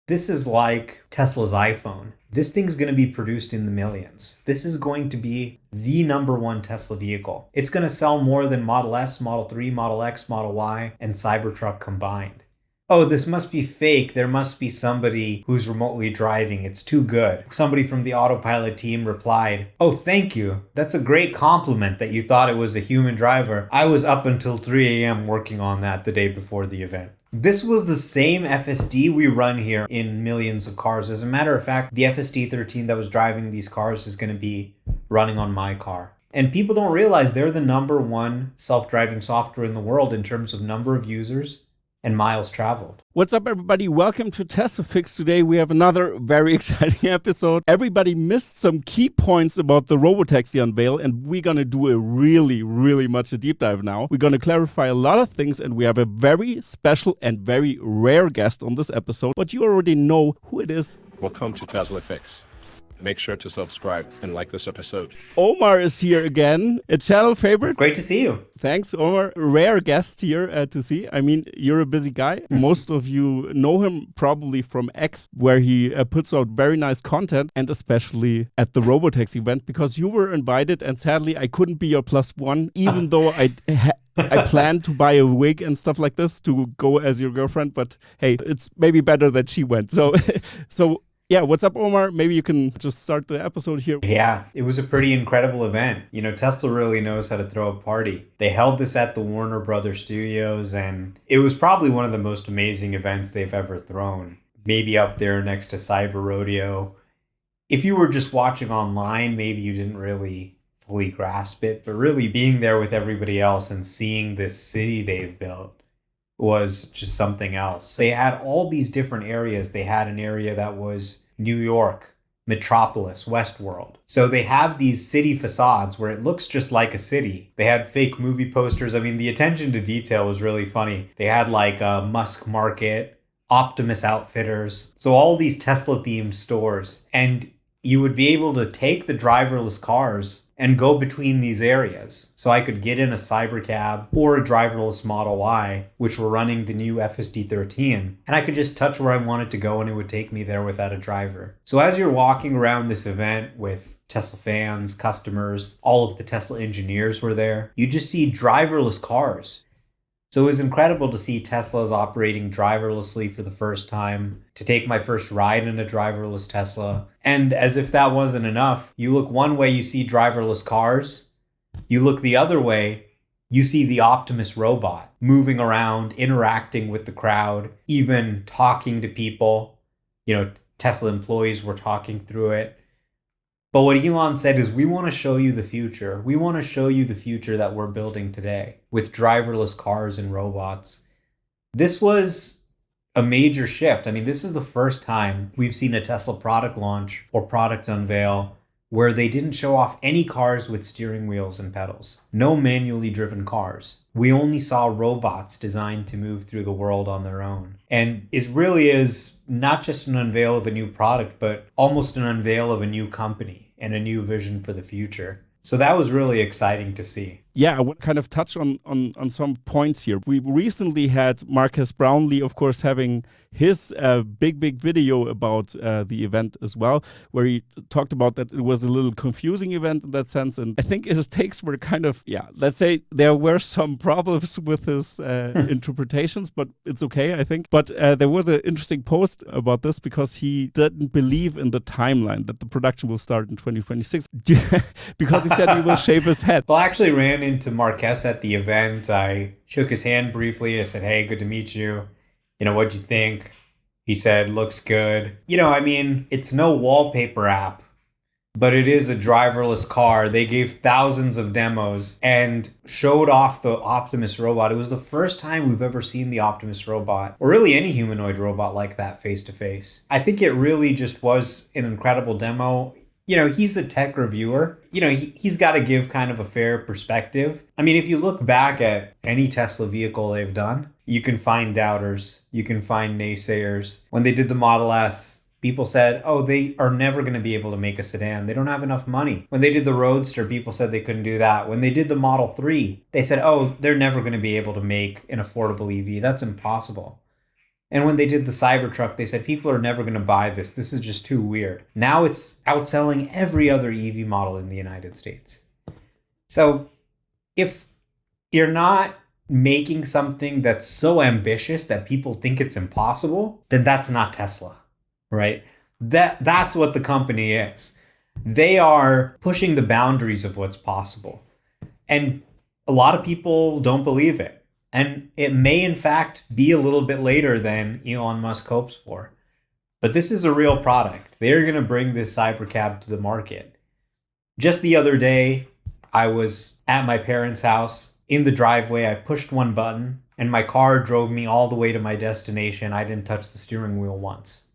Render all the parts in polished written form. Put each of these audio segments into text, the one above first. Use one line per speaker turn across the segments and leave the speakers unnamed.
This is like Tesla's iPhone. This thing's going to be produced in the millions. This is going to be the number one Tesla vehicle. It's going to sell more than Model S, Model 3, Model X, Model Y, and Cybertruck combined. Oh, this must be fake. There must be somebody who's remotely driving. It's too good. Somebody from the autopilot team replied, "Oh, thank you. That's a great compliment that you thought it was a human driver. I was up until 3 a.m. working on that the day before the event." This was the same FSD we run here in millions of cars. As a matter of fact, the FSD 13 that was driving these cars is going to be running on my car. And people don't realize they're the number one self-driving software in the world in terms of number of users and miles traveled.
What's up, everybody? Welcome to Tesla Fix. Today we have another very exciting episode. Everybody missed some key points about the Robotaxi unveil, and we're going to do a really much a deep dive now. We're going to clarify a lot of things, and we have a very special and very rare guest on this episode, but you already know who it is.
Welcome to Tesla Fix. Make sure to subscribe and like this episode.
Omar is here again, a channel favorite.
Great to see you.
Thanks, Omar. Rare guest here to see. I mean, you're a busy guy. Most of you know him probably from X, where he puts out very nice content, and especially at the Robotaxi event, because you were invited, and sadly, I couldn't be your plus one, even though I planned to buy a wig and stuff like this to go as your girlfriend. But hey, it's maybe better that she went. So yeah, what's up, Omar? Maybe you can just start the episode here.
Yeah, it was a pretty incredible event. You know, Tesla really knows how to throw a party. They held this at the Warner Brothers Studios, and it was probably one of the most amazing events they've ever thrown. Maybe up there next to Cyber Rodeo. If you were just watching online, maybe you didn't really fully grasp it, but really being there with everybody else and seeing this city they've built was just something else. They had all these different areas. They had an area that was New York, Metropolis, Westworld. So they have these city facades where it looks just like a city. They had fake movie posters. I mean, the attention to detail was really funny. They had like a Musk Market, Optimus Outfitters. So all these Tesla themed stores. And you would be able to take the driverless cars and go between these areas. So I could get in a Cybercab or a driverless Model Y, which were running the new FSD 13, and I could just touch where I wanted to go and it would take me there without a driver. So as you're walking around this event with Tesla fans, customers, all of the Tesla engineers were there, you just see driverless cars. So it was incredible to see Teslas operating driverlessly for the first time, to take my first ride in a driverless Tesla. And as if that wasn't enough, you look one way, you see driverless cars. You look the other way, you see the Optimus robot moving around, interacting with the crowd, even talking to people. You know, Tesla employees were talking through it. But what Elon said is, we want to show you the future. We want to show you the future that we're building today with driverless cars and robots. This was a major shift. I mean, this is the first time we've seen a Tesla product launch or product unveil where they didn't show off any cars with steering wheels and pedals. No manually driven cars. We only saw robots designed to move through the world on their own. And it really is not just an unveil of a new product, but almost an unveil of a new company and a new vision for the future. So that was really exciting to see.
Yeah, I want to kind of touch on some points here. We recently had Marques Brownlee, of course, having his big video about the event as well, where he talked about that it was a little confusing event in that sense. And I think his takes were kind of, let's say there were some problems with his interpretations, but it's okay, I think. But there was an interesting post about this because he didn't believe in the timeline that the production will start in 2026 because he said he will shave his head.
Well, I actually ran into Marques at the event. I shook his hand briefly. I said, "Hey, good to meet you. You know, what'd you think?" He said, "Looks good." You know, I mean, it's no wallpaper app, but it is a driverless car. They gave thousands of demos and showed off the Optimus robot. It was the first time we've ever seen the Optimus robot, or really any humanoid robot like that face to face. I think it really just was an incredible demo. You know, he's a tech reviewer. You know, he's got to give kind of a fair perspective. I mean, if you look back at any Tesla vehicle they've done, you can find doubters. You can find naysayers. When they did the Model S, people said, oh, they are never going to be able to make a sedan. They don't have enough money. When they did the Roadster, people said they couldn't do that. When they did the Model 3, they said, oh, they're never going to be able to make an affordable EV. That's impossible. And when they did the Cybertruck, they said people are never going to buy this. This is just too weird. Now it's outselling every other EV model in the United States. So if you're not making something that's so ambitious that people think it's impossible, then that's not Tesla, right? That's what the company is. They are pushing the boundaries of what's possible. And a lot of people don't believe it. And it may, in fact, be a little bit later than Elon Musk hopes for. But this is a real product. They're going to bring this cybercab to the market. Just the other day, I was at my parents' house. In the driveway, I pushed one button, and my car drove me all the way to my destination. I didn't touch the steering wheel once.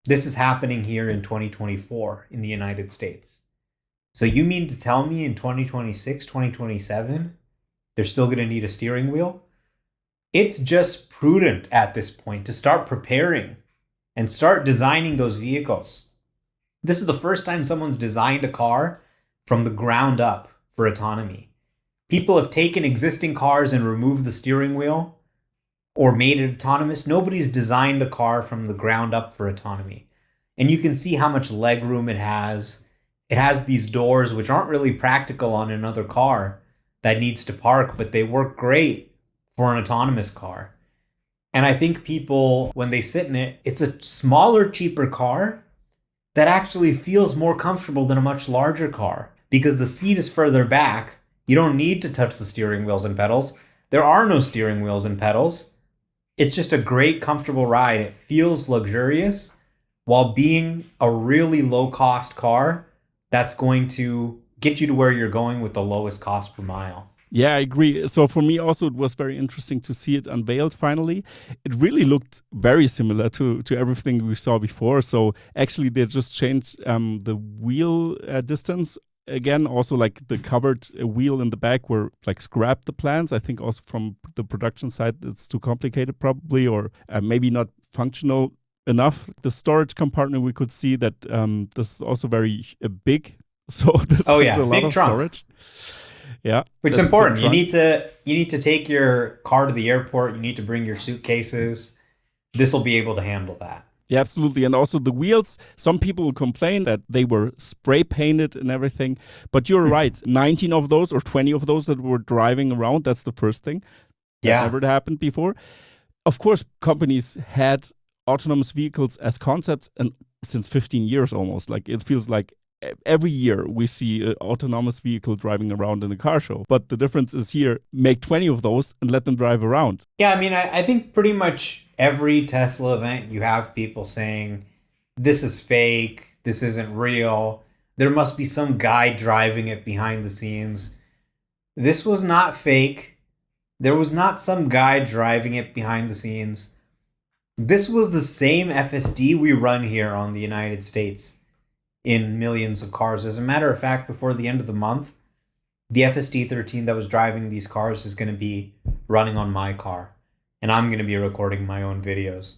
This is happening here in 2024 in the United States. So you mean to tell me in 2026, 2027, they're still going to need a steering wheel? It's just prudent at this point to start preparing and start designing those vehicles. This is the first time someone's designed a car from the ground up for autonomy. People have taken existing cars and removed the steering wheel or made it autonomous. Nobody's designed a car from the ground up for autonomy. And you can see how much leg room it has. It has these doors which aren't really practical on another car that needs to park, but they work great for an autonomous car. And I think people, when they sit in it, it's a smaller, cheaper car that actually feels more comfortable than a much larger car because the seat is further back. You don't need to touch the steering wheels and pedals. There are no steering wheels and pedals. It's just a great, comfortable ride. It feels luxurious while being a really low-cost car that's going to get you to where you're going with the lowest cost per mile.
Yeah, I agree. So for me also, it was very interesting to see it unveiled finally. It really looked very similar to everything we saw before. So actually they just changed the wheel distance. Again, also like the covered wheel in the back were like scrapped the plans. I think also from the production side, it's too complicated probably, or maybe not functional enough. The storage compartment, we could see that this is also very big. So this is a lot
big
of
trunk.
storage. Yeah,
which is important. You need to take your car to the airport. You need to bring your suitcases. This will be able to handle that.
Yeah, absolutely. And also the wheels, some people will complain that they were spray painted and everything. But you're right, 19 of those or 20 of those that were driving around, that's the first thing. That never happened before. Of course, companies had autonomous vehicles as concepts and since 15 years almost. Like it feels like every year we see an autonomous vehicle driving around in a car show. But the difference is here, make 20 of those and let them drive around.
Yeah, I mean, I think pretty much every Tesla event, you have people saying, this is fake, this isn't real, there must be some guy driving it behind the scenes. This was not fake. There was not some guy driving it behind the scenes. This was the same FSD we run here on the United States in millions of cars. As a matter of fact, before the end of the month, the FSD 13 that was driving these cars is going to be running on my car. And I'm going to be recording my own videos.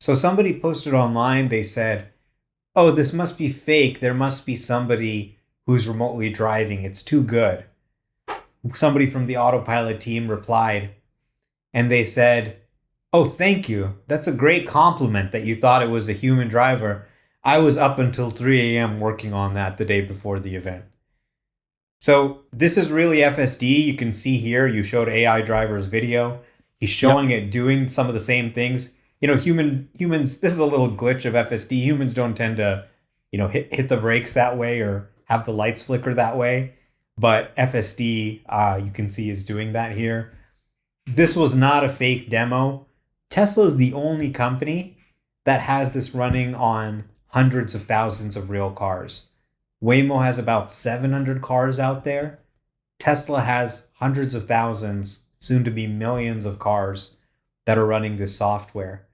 So somebody posted online, they said, oh, this must be fake. There must be somebody who's remotely driving. It's too good. Somebody from the autopilot team replied, and they said, oh, thank you. That's a great compliment that you thought it was a human driver. I was up until 3 a.m. working on that the day before the event. So this is really FSD. You can see here, you showed AI driver's video. He's showing it doing some of the same things. You know, humans, this is a little glitch of FSD. Humans don't tend to, hit the brakes that way or have the lights flicker that way. But FSD, you can see, is doing that here. This was not a fake demo. Tesla is the only company that has this running on hundreds of thousands of real cars. Waymo has about 700 cars out there. Tesla has hundreds of thousands, soon to be millions of cars that are running this software.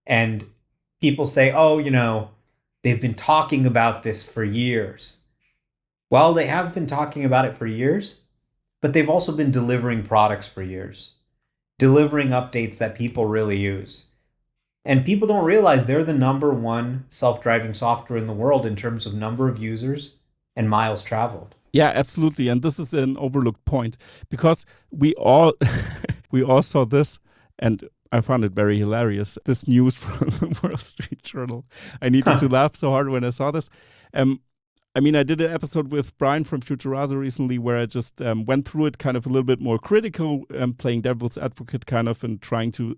And people say, oh, they've been talking about this for years. Well, they have been talking about it for years, but they've also been delivering products for years, delivering updates that people really use. And people don't realize they're the number one self-driving software in the world in terms of number of users and miles traveled.
Yeah, absolutely. And this is an overlooked point because we all we all saw this, and I found it very hilarious. This news from the Wall Street Journal. I needed to laugh so hard when I saw this. I mean, I did an episode with Brian from Futuraza recently where I just went through it kind of a little bit more critical, playing devil's advocate kind of and trying to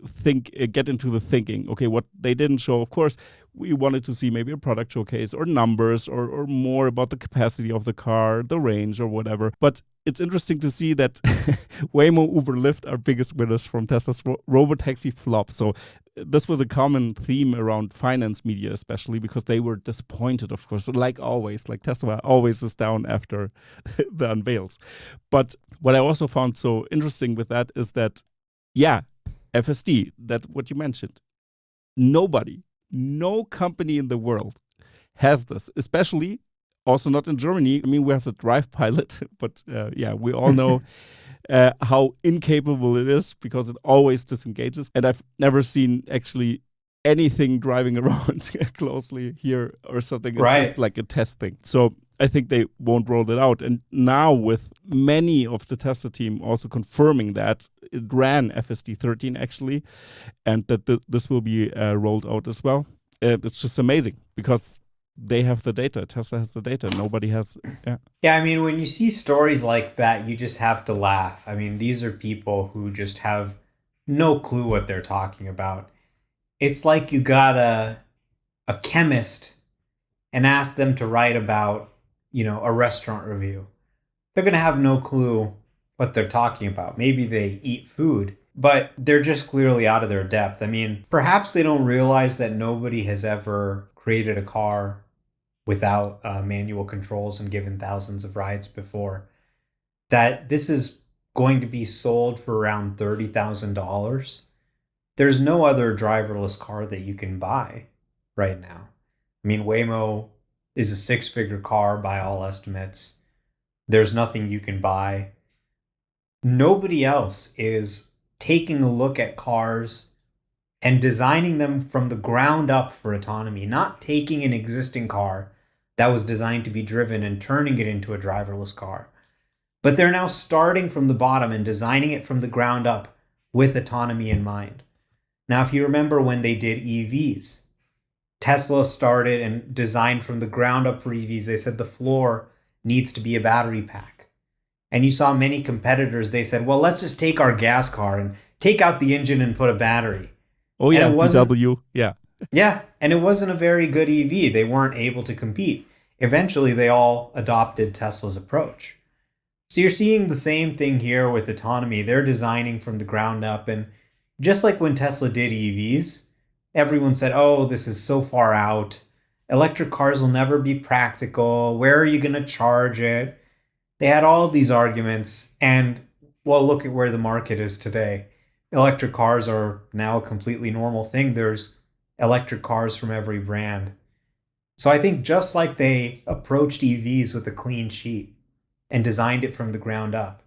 get into the thinking. Okay, what they didn't show, of course, we wanted to see maybe a product showcase or numbers or more about the capacity of the car, the range or whatever. But it's interesting to see that Waymo, Uber, Lyft are biggest winners from Tesla's Robotaxi flop. So this was a common theme around finance media, especially because they were disappointed, of course, like always, like Tesla always is down after the unveils. But what I also found so interesting with that is that, yeah, FSD, that what you mentioned, no company in the world has this, especially also not in Germany. I mean, we have the Drive Pilot, but yeah, we all know how incapable it is because it always disengages. And I've never seen actually anything driving around closely here or something. It's just like a test thing. So I think they won't roll it out. And now with many of the Tesla team also confirming that it ran FSD 13 actually, and that this will be rolled out as well. It's just amazing because they have the data. Tesla has the data. Nobody has.
Yeah, I mean, when you see stories like that, you just have to laugh. I mean, these are people who just have no clue what they're talking about. It's like you got a chemist and ask them to write about, a restaurant review. They're going to have no clue what they're talking about. Maybe they eat food, but they're just clearly out of their depth. I mean, perhaps they don't realize that nobody has ever created a car without manual controls and given thousands of rides before, that this is going to be sold for around $30,000. There's no other driverless car that you can buy right now. I mean, Waymo is a six-figure car by all estimates. There's nothing you can buy. Nobody else is taking a look at cars and designing them from the ground up for autonomy, not taking an existing car that was designed to be driven and turning it into a driverless car. But they're now starting from the bottom and designing it from the ground up with autonomy in mind. Now, if you remember when they did EVs, Tesla started and designed from the ground up for EVs. They said the floor needs to be a battery pack. And you saw many competitors, they said, well, let's just take our gas car and take out the engine and put a battery.
Oh, yeah, VW, yeah.
Yeah, and it wasn't a very good EV. They weren't able to compete. Eventually, they all adopted Tesla's approach. So you're seeing the same thing here with autonomy. They're designing from the ground up. And just like when Tesla did EVs, everyone said, oh, this is so far out. Electric cars will never be practical. Where are you going to charge it? They had all of these arguments. And, well, look at where the market is today. Electric cars are now a completely normal thing. There's electric cars from every brand. So I think just like they approached EVs with a clean sheet and designed it from the ground up,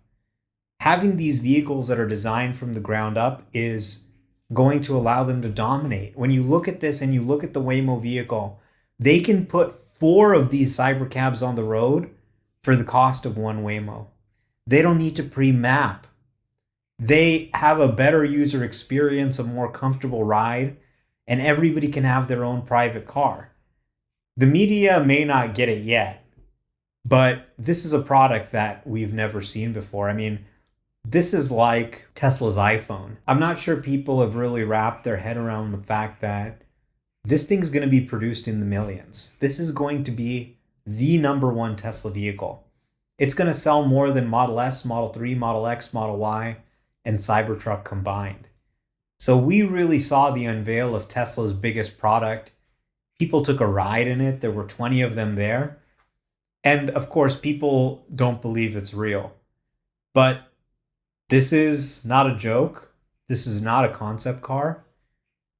having these vehicles that are designed from the ground up is going to allow them to dominate. When you look at this and you look at the Waymo vehicle, they can put 4 of these cybercabs on the road for the cost of one Waymo. They don't need to pre-map. They have a better user experience, a more comfortable ride, and everybody can have their own private car. The media may not get it yet, but this is a product that we've never seen before. I mean, this is like Tesla's iPhone. I'm not sure people have really wrapped their head around the fact that this thing's going to be produced in the millions. This is going to be the #1 Tesla vehicle. It's going to sell more than Model S, Model 3, Model X, Model Y, and Cybertruck combined. So we really saw the unveil of Tesla's biggest product. People took a ride in it. There were 20 of them there. And of course, people don't believe it's real. But this is not a joke. This is not a concept car.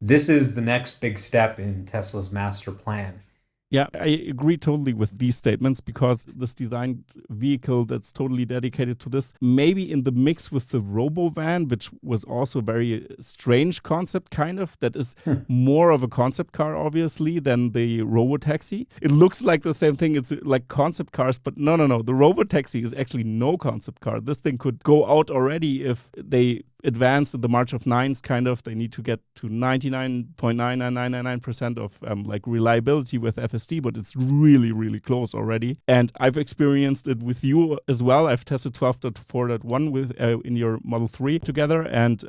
This is the next big step in Tesla's master plan.
Yeah, I agree totally with these statements because this designed vehicle that's totally dedicated to this, maybe in the mix with the Robovan, which was also a very strange concept kind of, that is more of a concept car, obviously, than the Robotaxi. It looks like the same thing. It's like concept cars, but no. The Robotaxi is actually no concept car. This thing could go out already if they advanced, the March of Nines kind of. They need to get to 99.99999% of like reliability with FSD, but it's really, really close already. And I've experienced it with you as well. I've tested 12.4.1 with in your Model 3 together, and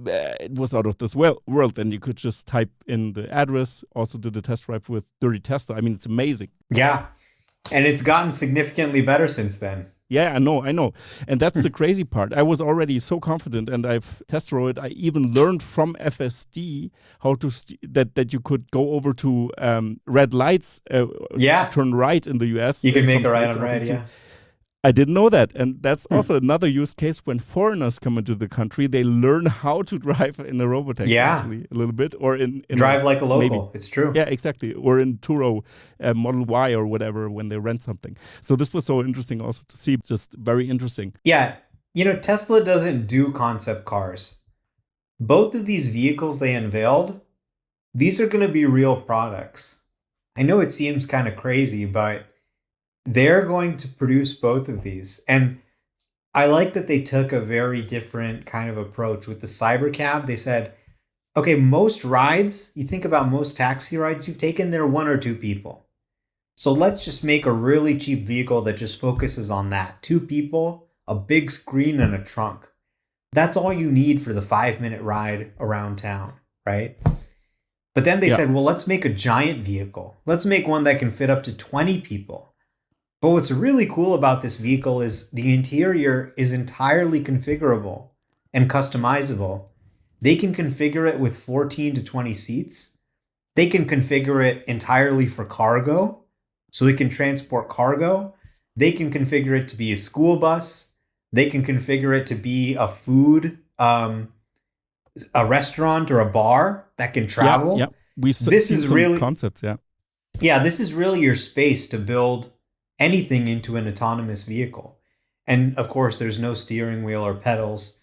it was out of this world. And you could just type in the address. Also did a test drive with Dirty Tesla. I mean, it's amazing.
Yeah. And it's gotten significantly better since then.
Yeah, I know. And that's the crazy part. I was already so confident, and I've test drove it. I even learned from FSD how to that you could go over to red lights, turn right in the US.
You can make a right on red, yeah.
I didn't know that. And that's also another use case when foreigners come into the country. They learn how to drive in a Robotaxi, actually, a little bit. Or in
drive like a local. Maybe. It's true.
Yeah, exactly. Or in Turo, Model Y or whatever, when they rent something. So this was so interesting also to see. Just very interesting.
Yeah. You know, Tesla doesn't do concept cars. Both of these vehicles they unveiled, these are going to be real products. I know it seems kind of crazy, but they're going to produce both of these. And I like that they took a very different kind of approach. With the Cybercab, they said, okay, most rides, you think about most taxi rides you've taken, they're 1 or 2 people. So let's just make a really cheap vehicle that just focuses on that. 2 people, a big screen, and a trunk. That's all you need for the 5-minute ride around town, right? But then they said, well, let's make a giant vehicle. Let's make one that can fit up to 20 people. But what's really cool about this vehicle is the interior is entirely configurable and customizable. They can configure it with 14 to 20 seats. They can configure it entirely for cargo, so it can transport cargo. They can configure it to be a school bus. They can configure it to be a food, a restaurant or a bar that can travel.
Yeah. This is really concepts.
Yeah, this is really your space to build anything into an autonomous vehicle. And of course, there's no steering wheel or pedals.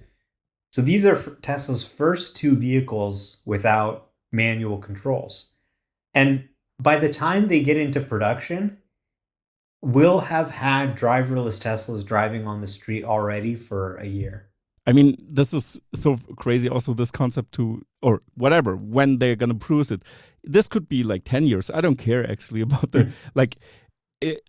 So these are Tesla's first 2 vehicles without manual controls. And by the time they get into production, we'll have had driverless Teslas driving on the street already for a year.
I mean, this is so crazy. Also, this concept or whatever, when they're going to produce it. This could be like 10 years. I don't care actually about the,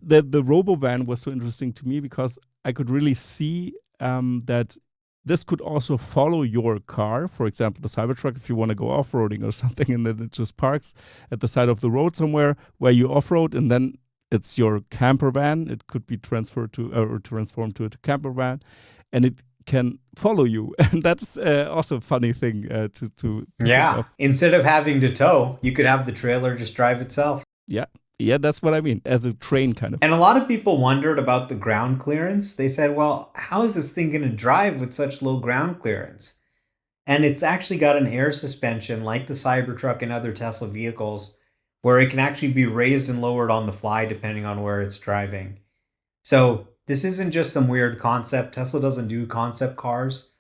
the Robovan was so interesting to me because I could really see that this could also follow your car. For example, the Cybertruck, if you want to go off-roading or something, and then it just parks at the side of the road somewhere where you off-road, and then it's your camper van. It could be transferred to or transformed to a camper van, and it can follow you. And that's also a funny thing to
yeah. Instead of having to tow, you could have the trailer just drive itself.
Yeah, that's what I mean, as a train kind of.
And a lot of people wondered about the ground clearance. They said, well, how is this thing going to drive with such low ground clearance? And it's actually got an air suspension like the Cybertruck and other Tesla vehicles, where it can actually be raised and lowered on the fly depending on where it's driving. So this isn't just some weird concept. Tesla doesn't do concept cars.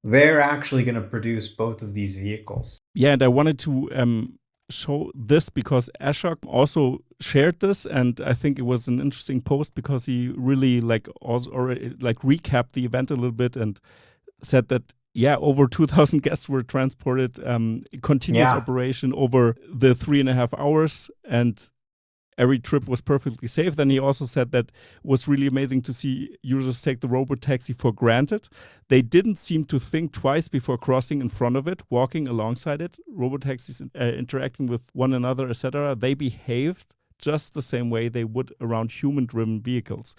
They're actually going to produce both of these vehicles.
Yeah, and I wanted to show this because Ashok also shared this, and I think it was an interesting post because he really recapped the event a little bit and said that over 2,000 guests were transported, continuous operation over the 3.5 hours, and every trip was perfectly safe. Then he also said that it was really amazing to see users take the Robotaxi for granted. They didn't seem to think twice before crossing in front of it, walking alongside it. Robotaxis interacting with one another, etc. They behaved just the same way they would around human-driven vehicles.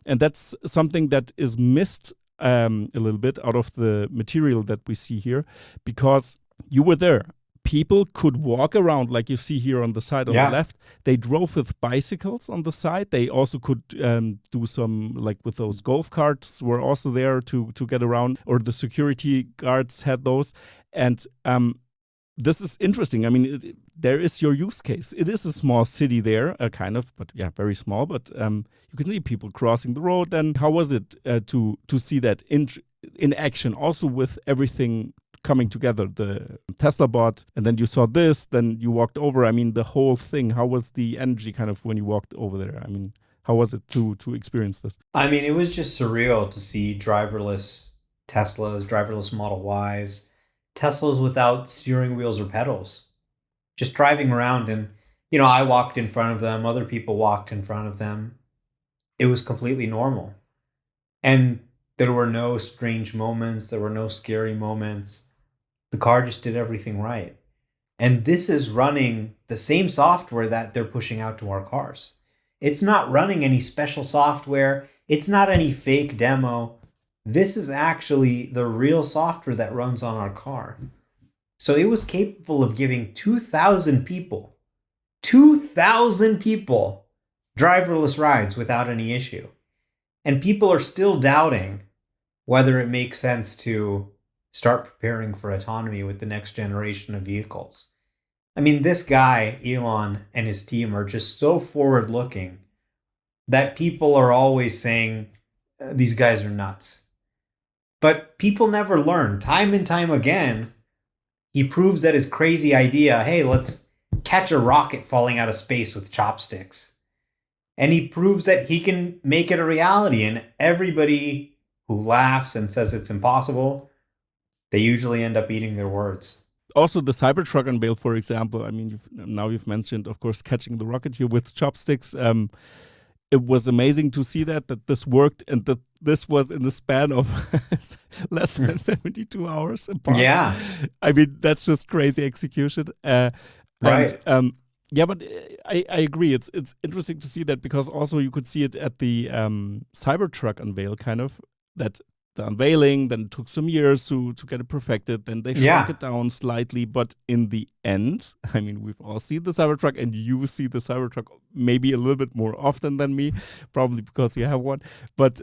And that's something that is missed a little bit out of the material that we see here, because you were there. People could walk around like you see here on the side on the left. They drove with bicycles on the side. They also could do some, like with those golf carts were also there to get around, or the security guards had those. And this is interesting. I mean, there is your use case. It is a small city there, kind of, but very small. But you can see people crossing the road. And how was it to see that in action, also with everything coming together, the Tesla bot, and then you saw this, then you walked over. I mean, the whole thing, how was the energy kind of when you walked over there? I mean, how was it to experience this?
I mean, it was just surreal to see driverless Teslas, driverless Model Ys, Teslas without steering wheels or pedals, just driving around. And, I walked in front of them, other people walked in front of them. It was completely normal. And there were no strange moments, there were no scary moments. The car just did everything right. And this is running the same software that they're pushing out to our cars. It's not running any special software. It's not any fake demo. This is actually the real software that runs on our car. So it was capable of giving 2,000 people driverless rides without any issue. And people are still doubting whether it makes sense to start preparing for autonomy with the next generation of vehicles. I mean, this guy, Elon, and his team are just so forward-looking that people are always saying, these guys are nuts. But people never learn. Time and time again, he proves that his crazy idea, hey, let's catch a rocket falling out of space with chopsticks. And he proves that he can make it a reality. And everybody who laughs and says it's impossible, they usually end up eating their words.
Also, the Cybertruck unveil, for example. I mean, you've mentioned, of course, catching the rocket here with chopsticks. It was amazing to see that this worked, and that this was in the span of less than 72 hours apart.
Yeah.
I mean, that's just crazy execution.
Right.
And, yeah, but I agree. It's interesting to see that, because also you could see it at the Cybertruck unveil, kind of, that the unveiling, then it took some years to get it perfected, then they shrunk it down slightly, but in the end, I mean, we've all seen the Cybertruck, and you see the Cybertruck maybe a little bit more often than me, probably because you have one, but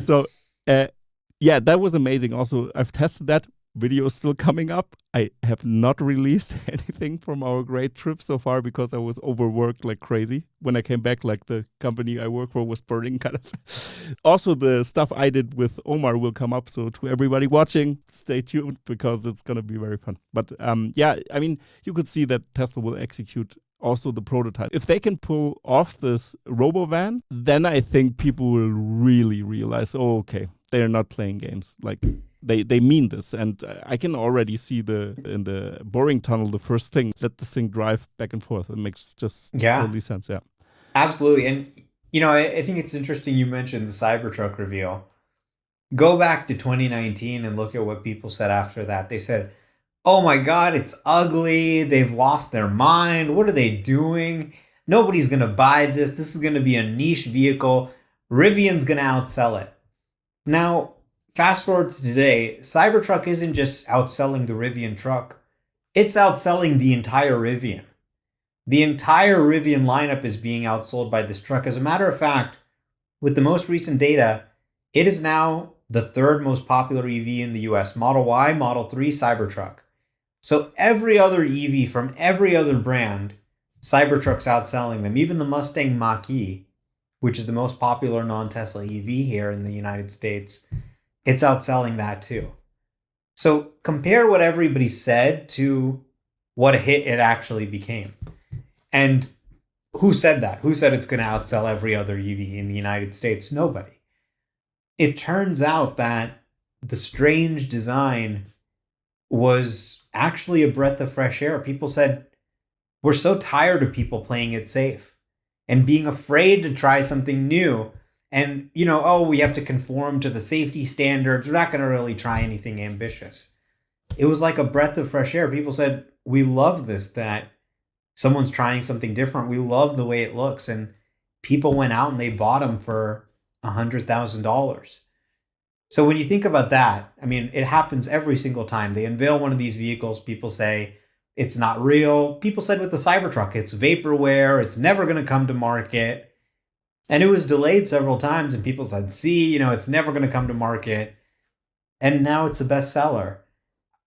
so yeah, that was amazing. Also, I've tested that. Video is still coming up. I have not released anything from our great trip so far because I was overworked like crazy. When I came back, like, the company I work for was burning, kind of. Also, the stuff I did with Omar will come up. So to everybody watching, stay tuned, because it's going to be very fun. But yeah, I mean, you could see that Tesla will execute also the prototype. If they can pull off this Robovan, then I think people will really realize, oh, okay, they're not playing games. Like, they mean this. And I can already see in the boring tunnel, the first thing, let this thing drive back and forth. It makes just totally sense. Yeah,
absolutely. And, I think it's interesting you mentioned the Cybertruck reveal. Go back to 2019 and look at what people said after that. They said, oh my God, it's ugly. They've lost their mind. What are they doing? Nobody's going to buy this. This is going to be a niche vehicle. Rivian's going to outsell it. Now, fast forward to today, Cybertruck isn't just outselling the Rivian truck. It's outselling the entire Rivian. The entire Rivian lineup is being outsold by this truck. As a matter of fact, with the most recent data, it is now the third most popular EV in the US. Model Y, Model 3, Cybertruck. So every other EV from every other brand, Cybertruck's outselling them. Even the Mustang Mach-E, which is the most popular non-Tesla EV here in the United States, it's outselling that too. So compare what everybody said to what a hit it actually became. And who said that? Who said it's going to outsell every other EV in the United States? Nobody. It turns out that the strange design was actually a breath of fresh air. People said, we're so tired of people playing it safe and being afraid to try something new. And, we have to conform to the safety standards. We're not going to really try anything ambitious. It was like a breath of fresh air. People said, we love this, that someone's trying something different. We love the way it looks. And people went out and they bought them for $100,000. So when you think about that, I mean, it happens every single time. They unveil one of these vehicles. People say it's not real. People said with the Cybertruck, it's vaporware. It's never going to come to market. And it was delayed several times. And people said, see, it's never going to come to market. And now it's a bestseller.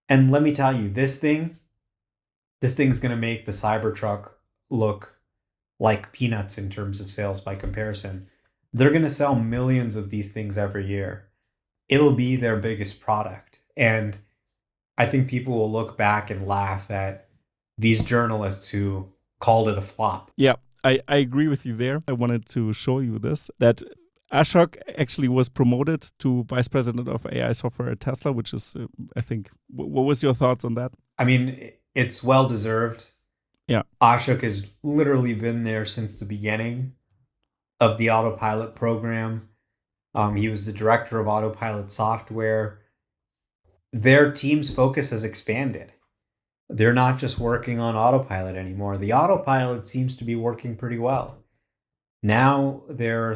And let me tell you, this thing's going to make the Cybertruck look like peanuts in terms of sales by comparison. They're going to sell millions of these things every year. It'll be their biggest product. And I think people will look back and laugh at these journalists who called it a flop.
Yeah, I agree with you there. I wanted to show you this, that Ashok actually was promoted to vice president of AI software at Tesla, which is, I think, what was your thoughts on that?
I mean, it's well deserved.
Yeah.
Ashok has literally been there since the beginning of the autopilot program. He was the director of autopilot software. Their team's focus has expanded. They're not just working on autopilot anymore. The autopilot seems to be working pretty well. Now their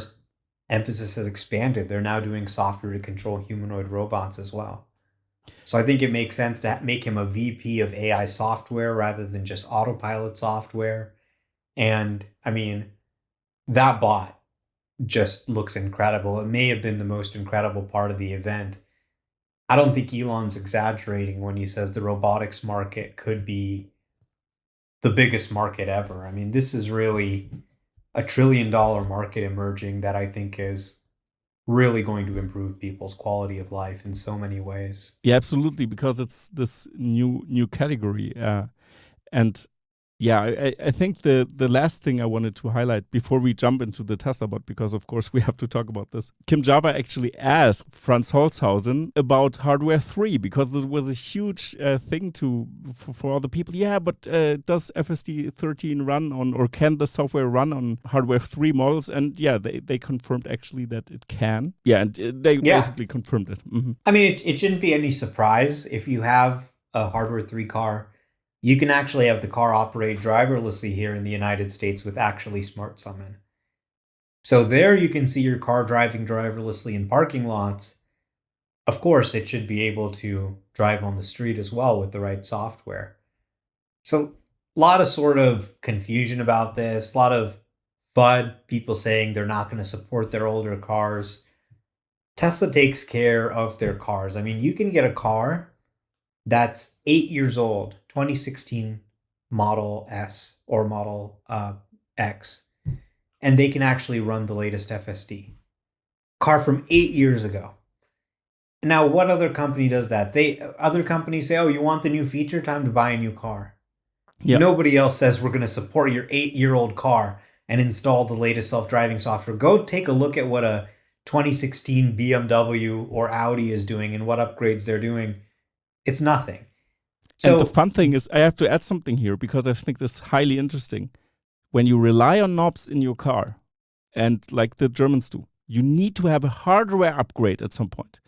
emphasis has expanded. They're now doing software to control humanoid robots as well. So I think it makes sense to make him a VP of AI software rather than just autopilot software. And I mean, that bot just looks incredible. It may have been the most incredible part of the event. I don't think Elon's exaggerating when he says the robotics market could be the biggest market ever. I mean, this is really a $1 trillion market emerging that I think is really going to improve people's quality of life in so many ways.
Yeah, absolutely, because it's this new category. And yeah, I think the last thing I wanted to highlight before we jump into the Tesla bot, because of course we have to talk about this. Kim Java actually asked Franz Holzhausen about hardware 3, because there was a huge thing for all the people. Yeah, but does FSD 13 run on, or can the software run on hardware 3 models? And yeah, they confirmed actually that it can. Yeah, and they basically confirmed it. Mm-hmm.
I mean, it shouldn't be any surprise if you have a hardware 3 car. You can actually have the car operate driverlessly here in the United States with actually Smart Summon. So there you can see your car driving driverlessly in parking lots. Of course, it should be able to drive on the street as well with the right software. So a lot of sort of confusion about this, a lot of FUD, people saying they're not going to support their older cars. Tesla takes care of their cars. I mean, you can get a car that's 8 years old, 2016 Model S or Model X, and they can actually run the latest FSD. Car from 8 years ago. Now, what other company does that? Other companies say, oh, you want the new feature? Time to buy a new car. Yep. Nobody else says we're going to support your 8-year-old car and install the latest self-driving software. Go take a look at what a 2016 BMW or Audi is doing and what upgrades they're doing. It's nothing.
So, and the fun thing is, I have to add something here because I think this is highly interesting. When you rely on knobs in your car, and like the Germans do, you need to have a hardware upgrade at some point.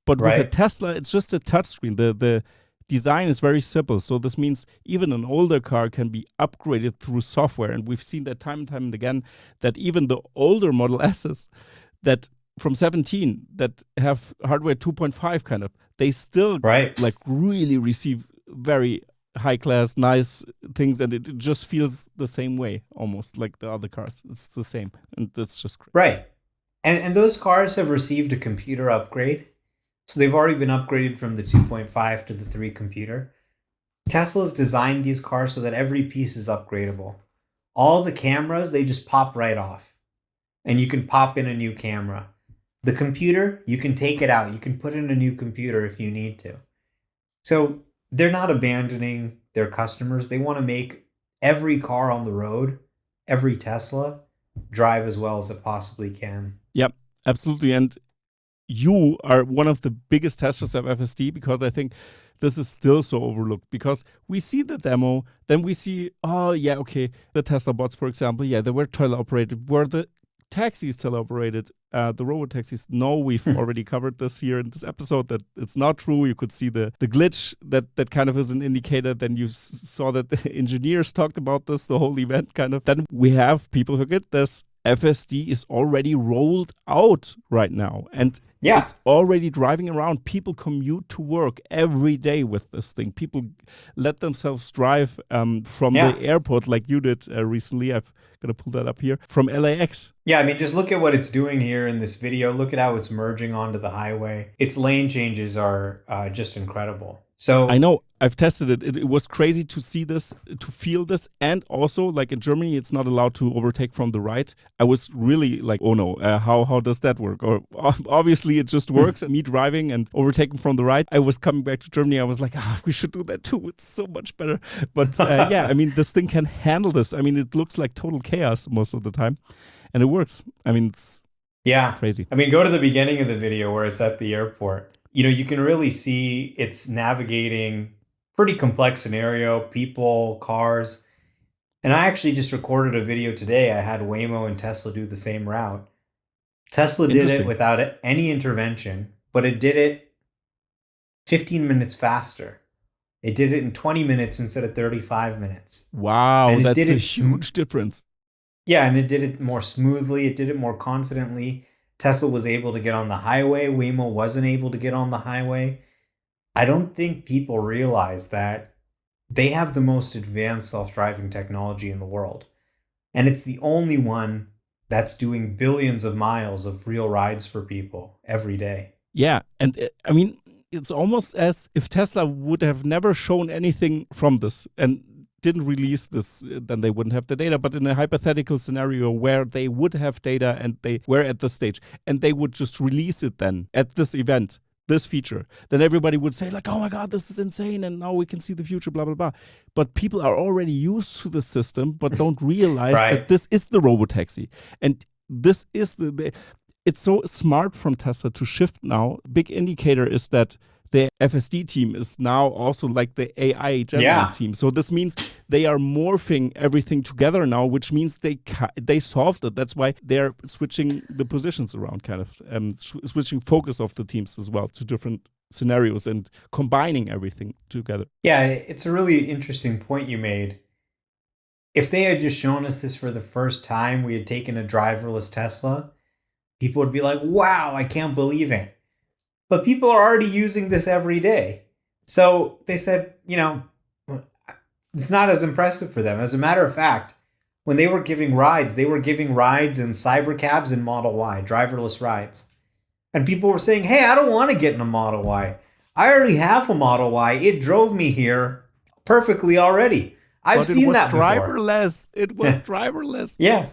But with a Tesla, it's just a touchscreen. The design is very simple. So this means even an older car can be upgraded through software. And we've seen that time and time and again, that even the older Model S's that from 17 that have hardware 2.5 kind of, they still like really receive very high class, nice things, and it just feels the same way almost like the other cars. It's the same, and that's just great.
Right. And those cars have received a computer upgrade. So they've already been upgraded from the 2.5 to the 3 computer. Tesla's designed these cars so that every piece is upgradable. All the cameras, they just pop right off. And you can pop in a new camera. The computer, you can take it out. You can put in a new computer if you need to. So they're not abandoning their customers. They want to make every car on the road, every Tesla, drive as well as it possibly can.
Yep, absolutely. And you are one of the biggest testers of FSD because I think this is still so overlooked, because we see the demo, then we see, oh yeah, okay, the Tesla bots, for example, yeah, they were teleoperated. Were the taxis teleoperated? The Robotaxis? No, we've already covered this here in this episode that it's not true. You could see the glitch that kind of is an indicator. Then you saw that the engineers talked about this, the whole event kind of. Then we have people who get this. FSD is already rolled out right now. And it's already driving around. People commute to work every day with this thing. People let themselves drive from the airport like you did recently. I've got to pull that up here. From LAX.
Yeah, I mean, just look at what it's doing here in this video. Look at how it's merging onto the highway. Its lane changes are just incredible. So
I know. I've tested it. It was crazy to see this, to feel this. And also, like in Germany, it's not allowed to overtake from the right. I was really like, oh no, how does that work? Or obviously it just works. Me driving and overtaking from the right. I was coming back to Germany. I was like, we should do that too. It's so much better. But yeah, I mean, this thing can handle this. I mean, it looks like total chaos most of the time. And it works. I mean,
Yeah.
Crazy.
I mean, go to the beginning of the video where it's at the airport. You can really see it's navigating pretty complex scenario, people, cars. And I actually just recorded a video today. I had Waymo and Tesla do the same route. Tesla did it
Interesting.
without any intervention, but it did it 15 minutes faster. It did it in 20 minutes instead of 35 minutes.
Wow,
And it
that's
did
a
it
huge difference.
Yeah, and it did it more smoothly. It did it more confidently. Tesla was able to get on the highway. Waymo wasn't able to get on the highway. I don't think people realize that they have the most advanced self-driving technology in the world. And it's the only one that's doing billions of miles of real rides for people every day.
Yeah, and I mean, it's almost as if Tesla would have never shown anything from this and didn't release this, then they wouldn't have the data. But in a hypothetical scenario where they would have data and they were at this stage and they would just release it then at this event, this feature, then everybody would say like, oh my God, this is insane. And now we can see the future, blah, blah, blah. But people are already used to the system, but don't realize
Right.
that this is the Robotaxi. And this is it's so smart from Tesla to shift now. Big indicator is that the FSD team is now also like the AI general team. So this means they are morphing everything together now, which means they solved it. That's why they're switching the positions around, kind of switching focus of the teams as well to different scenarios and combining everything together.
Yeah, it's a really interesting point you made. If they had just shown us this for the first time, we had taken a driverless Tesla, people would be like, wow, I can't believe it. But people are already using this every day. So they said, it's not as impressive for them. As a matter of fact, when they were giving rides in cybercabs and Model Y, driverless rides. And people were saying, hey, I don't want to get in a Model Y. I already have a Model Y. It drove me here perfectly already. I've seen that before.
Driverless. It was driverless.
Yeah.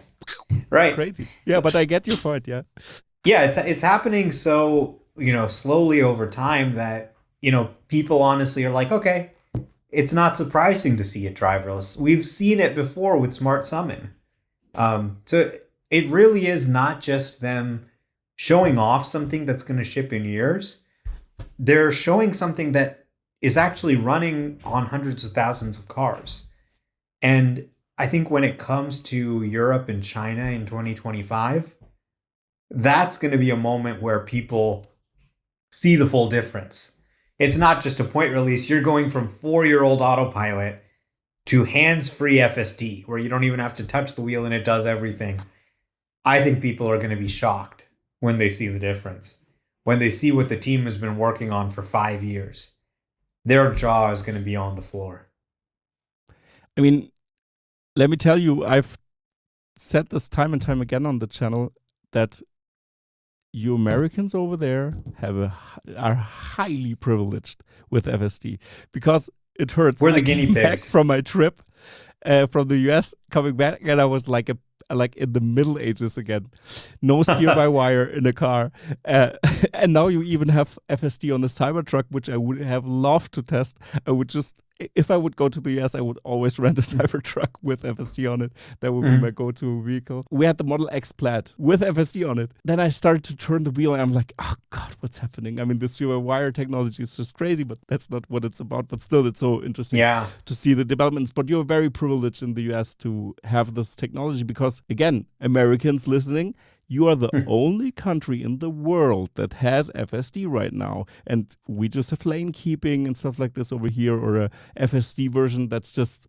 Right.
Crazy. Yeah, but I get your point, yeah.
Yeah, it's happening so slowly over time that, people honestly are like, okay, it's not surprising to see it driverless. We've seen it before with Smart Summon. So it really is not just them showing off something that's going to ship in years. They're showing something that is actually running on hundreds of thousands of cars. And I think when it comes to Europe and China in 2025, that's going to be a moment where people see the full difference. It's not just a point release. You're going from 4-year-old autopilot to hands-free FSD, where you don't even have to touch the wheel and it does everything. I think people are going to be shocked when they see the difference. When they see what the team has been working on for 5 years, their jaw is going to be on the floor.
I mean, let me tell you, I've said this time and time again on the channel that you Americans over there are highly privileged with FSD because it hurts.
We're the guinea pigs.
Back from my trip from the US, coming back, and I was like in the Middle Ages again. No steer-by-wire in a car. And now you even have FSD on the Cybertruck, which I would have loved to test. If I would go to the US, I would always rent a Cybertruck with FSD on it. That would be my go-to vehicle. We had the Model X Plaid with FSD on it. Then I started to turn the wheel and I'm like, oh God, what's happening? I mean, this steer-by-wire technology is just crazy, but that's not what it's about. But still, it's so interesting to see the developments. But you're very privileged in the US to have this technology because, again, Americans listening, you are the only country in the world that has FSD right now. And we just have lane keeping and stuff like this over here, or a FSD version that's just,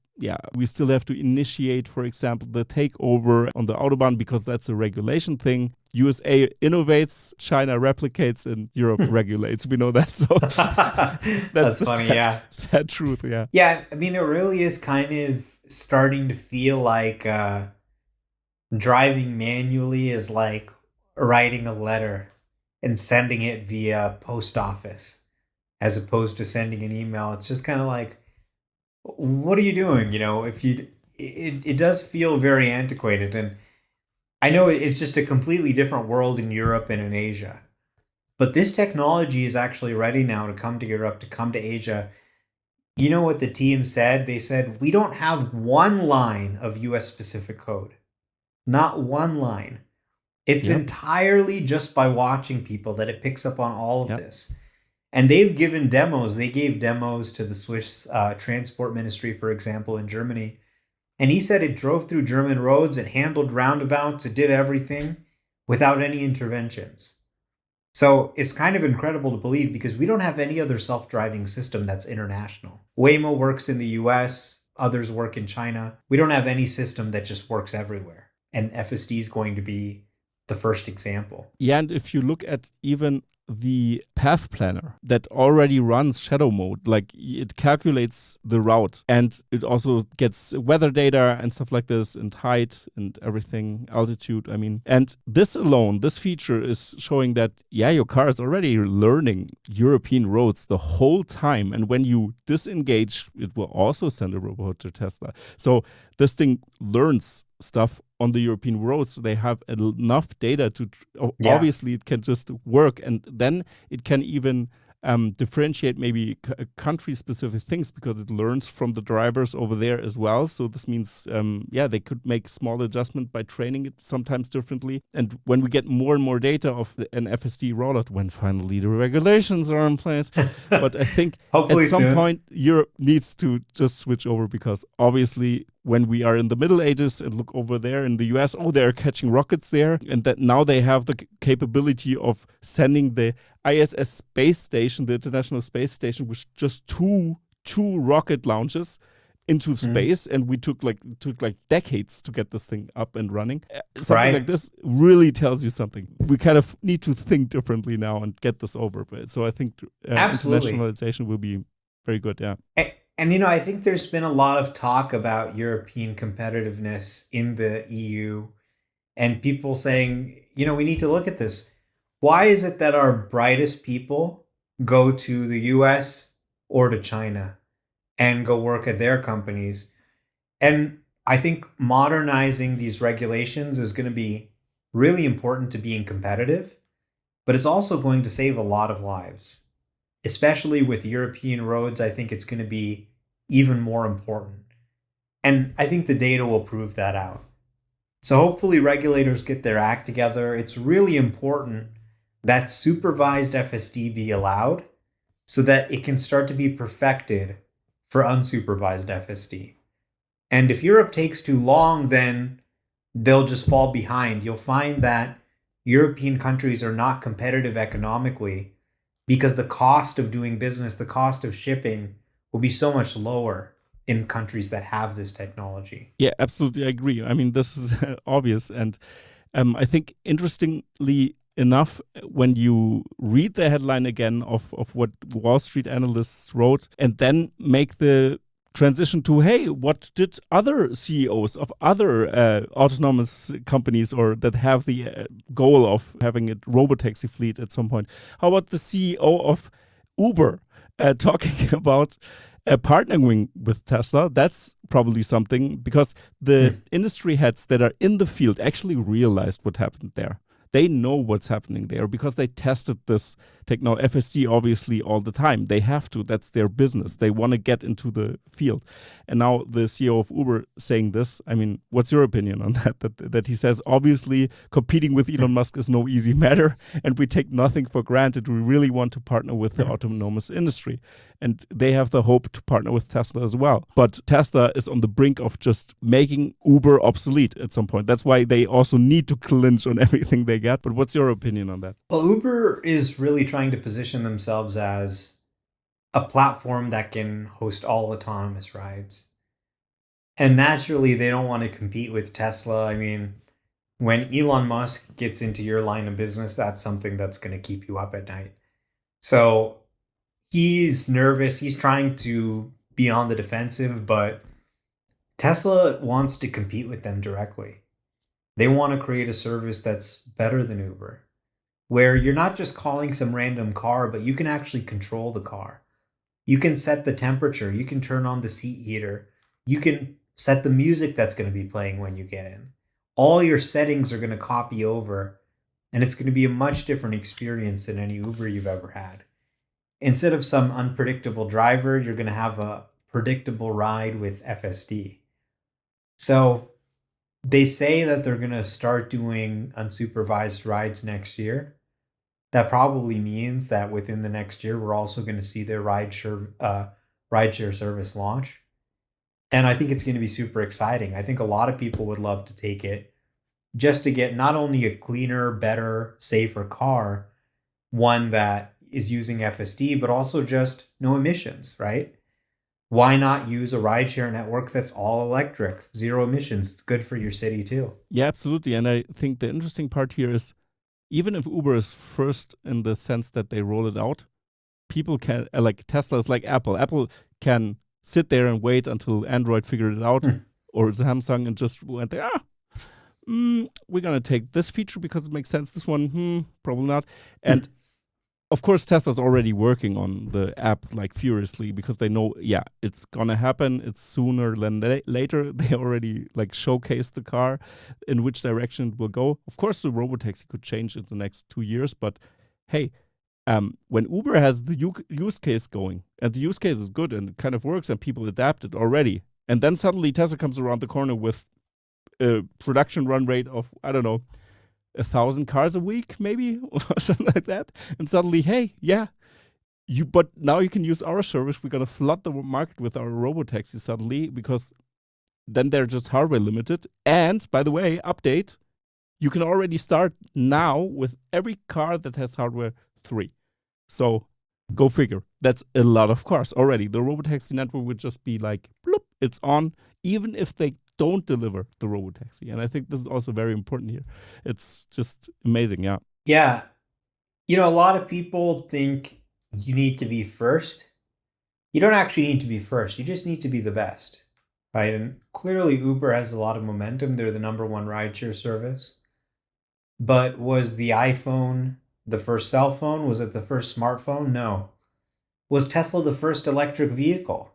we still have to initiate, for example, the takeover on the Autobahn because that's a regulation thing. USA innovates, China replicates, and Europe regulates. We know that. So that's
funny,
sad truth, yeah.
Yeah, I mean, it really is kind of starting to feel like driving manually is like writing a letter and sending it via post office as opposed to sending an email. It's just kind of like, what are you doing? It does feel very antiquated. And I know it's just a completely different world in Europe and in Asia. But this technology is actually ready now to come to Europe, to come to Asia. You know what the team said? They said, we don't have one line of US specific code. Not one line. It's
Yep.
entirely just by watching people that it picks up on all of
Yep.
this. And they've given demos. They gave demos to the Swiss Transport Ministry, for example, in Germany. And he said it drove through German roads, it handled roundabouts, it did everything without any interventions. So it's kind of incredible to believe because we don't have any other self-driving system that's international. Waymo works in the US, others work in China. We don't have any system that just works everywhere. And FSD is going to be the first example.
Yeah, and if you look at even the path planner that already runs shadow mode, like it calculates the route and it also gets weather data and stuff like this and height and everything, altitude, I mean. And this alone, this feature is showing that, yeah, your car is already learning European roads the whole time. And when you disengage, it will also send a robot to Tesla. So this thing learns stuff on the European roads. So they have enough data to, obviously it can just work. And then it can even differentiate maybe country-specific things because it learns from the drivers over there as well. So this means, they could make small adjustment by training it sometimes differently. And when we get more and more data of an FSD rollout, when finally the regulations are in place, but I think
hopefully
at some
soon.
point Europe needs to just switch over because obviously when we are in the Middle Ages and look over there in the US, they're catching rockets there. And that now they have the capability of sending the ISS space station, the International Space Station, with just two rocket launches into space. And we took like decades to get this thing up and running. Something like this really tells you something. We kind of need to think differently now and get this over. So I think internationalization will be very good. Yeah.
And, I think there's been a lot of talk about European competitiveness in the EU and people saying, we need to look at this. Why is it that our brightest people go to the US or to China and go work at their companies? And I think modernizing these regulations is going to be really important to being competitive, but it's also going to save a lot of lives. Especially with European roads, I think it's going to be even more important. And I think the data will prove that out. So hopefully regulators get their act together. It's really important that supervised FSD be allowed so that it can start to be perfected for unsupervised FSD. And if Europe takes too long, then they'll just fall behind. You'll find that European countries are not competitive economically because the cost of doing business, the cost of shipping will be so much lower in countries that have this technology.
Yeah, absolutely. I agree. I mean, this is obvious. And I think interestingly enough, when you read the headline again of what Wall Street analysts wrote and then make the transition to, hey, what did other CEOs of other autonomous companies or that have the goal of having a robotaxi fleet at some point? How about the CEO of Uber talking about partnering with Tesla? That's probably something because the industry heads that are in the field actually realized what happened there. They know what's happening there because they tested this technology, FSD, obviously, all the time. They have to. That's their business. They want to get into the field. And now the CEO of Uber saying this, I mean, what's your opinion on that? That he says, obviously, competing with Elon Musk is no easy matter, and we take nothing for granted. We really want to partner with the autonomous industry. And they have the hope to partner with Tesla as well. But Tesla is on the brink of just making Uber obsolete at some point. That's why they also need to clinch on everything they get. But what's your opinion on that?
Well, Uber is really trying to position themselves as a platform that can host all autonomous rides. And naturally, they don't want to compete with Tesla. I mean, when Elon Musk gets into your line of business, that's something that's going to keep you up at night. So he's nervous. He's trying to be on the defensive, but Tesla wants to compete with them directly. They want to create a service that's better than Uber, where you're not just calling some random car, but you can actually control the car. You can set the temperature. You can turn on the seat heater. You can set the music that's going to be playing when you get in. All your settings are going to copy over, and it's going to be a much different experience than any Uber you've ever had. Instead of some unpredictable driver, you're going to have a predictable ride with FSD. So They say that they're going to start doing unsupervised rides next year. That probably means that within the next year, we're also going to see their rideshare service launch. And I think it's going to be super exciting. I think a lot of people would love to take it just to get not only a cleaner, better, safer car, one that is using FSD, but also just no emissions, right? Why not use a rideshare network that's all electric, zero emissions? It's good for your city too.
Yeah, absolutely. And I think the interesting part here is even if Uber is first in the sense that they roll it out, people can, like Tesla is like Apple. Apple can sit there and wait until Android figured it out or Samsung and just went there, we're going to take this feature because it makes sense. This one, probably not. And of course, Tesla's already working on the app like furiously because they know, it's gonna happen. It's sooner than later. They already like showcased the car, in which direction it will go. Of course, the Robotaxi could change in the next 2 years, but hey, when Uber has the use case going and the use case is good and it kind of works and people adapt it already, and then suddenly Tesla comes around the corner with a production run rate of, I don't know, 1,000 cars a week, maybe, or something like that. And suddenly, hey, but now you can use our service. We're gonna flood the market with our Robotaxi suddenly because then they're just hardware limited. And by the way, update, you can already start now with every car that has hardware 3. So go figure. That's a lot of cars already. The Robotaxi network would just be like, bloop, it's on, even if they don't deliver the Robotaxi. And I think this is also very important here. It's just amazing, yeah.
Yeah. A lot of people think you need to be first. You don't actually need to be first. You just need to be the best, right? And clearly Uber has a lot of momentum. They're the number one rideshare service. But was the iPhone the first cell phone? Was it the first smartphone? No. Was Tesla the first electric vehicle?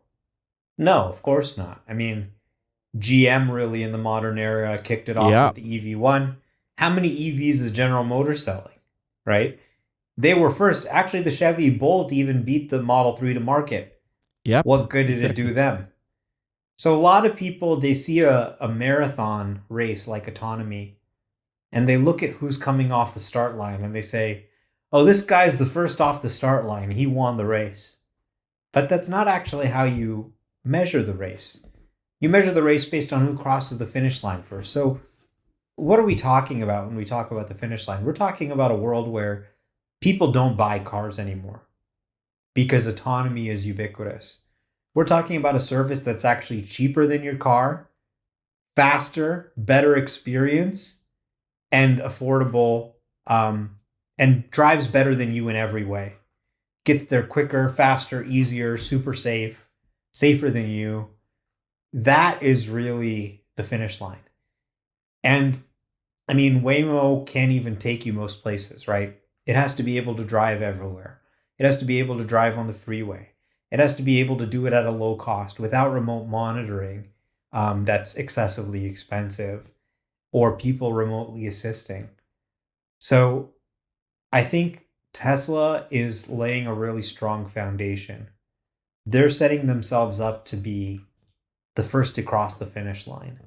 No, of course not. I mean, GM really in the modern era kicked it off with the EV1. How many EVs is General Motors selling, right? They were first. Actually, the Chevy Bolt even beat the Model 3 to market.
Yep.
What good did it do them? So a lot of people, they see a marathon race like autonomy, and they look at who's coming off the start line and they say, oh, this guy's the first off the start line. He won the race. But that's not actually how you measure the race. You measure the race based on who crosses the finish line first. So what are we talking about when we talk about the finish line? We're talking about a world where people don't buy cars anymore because autonomy is ubiquitous. We're talking about a service that's actually cheaper than your car, faster, better experience, and affordable, and drives better than you in every way. Gets there quicker, faster, easier, super safe, safer than you. That is really the finish line. And I mean, Waymo can't even take you most places, right? It has to be able to drive everywhere. It has to be able to drive on the freeway. It has to be able to do it at a low cost without remote monitoring that's excessively expensive or people remotely assisting. So I think Tesla is laying a really strong foundation. They're setting themselves up to be the first to cross the finish line,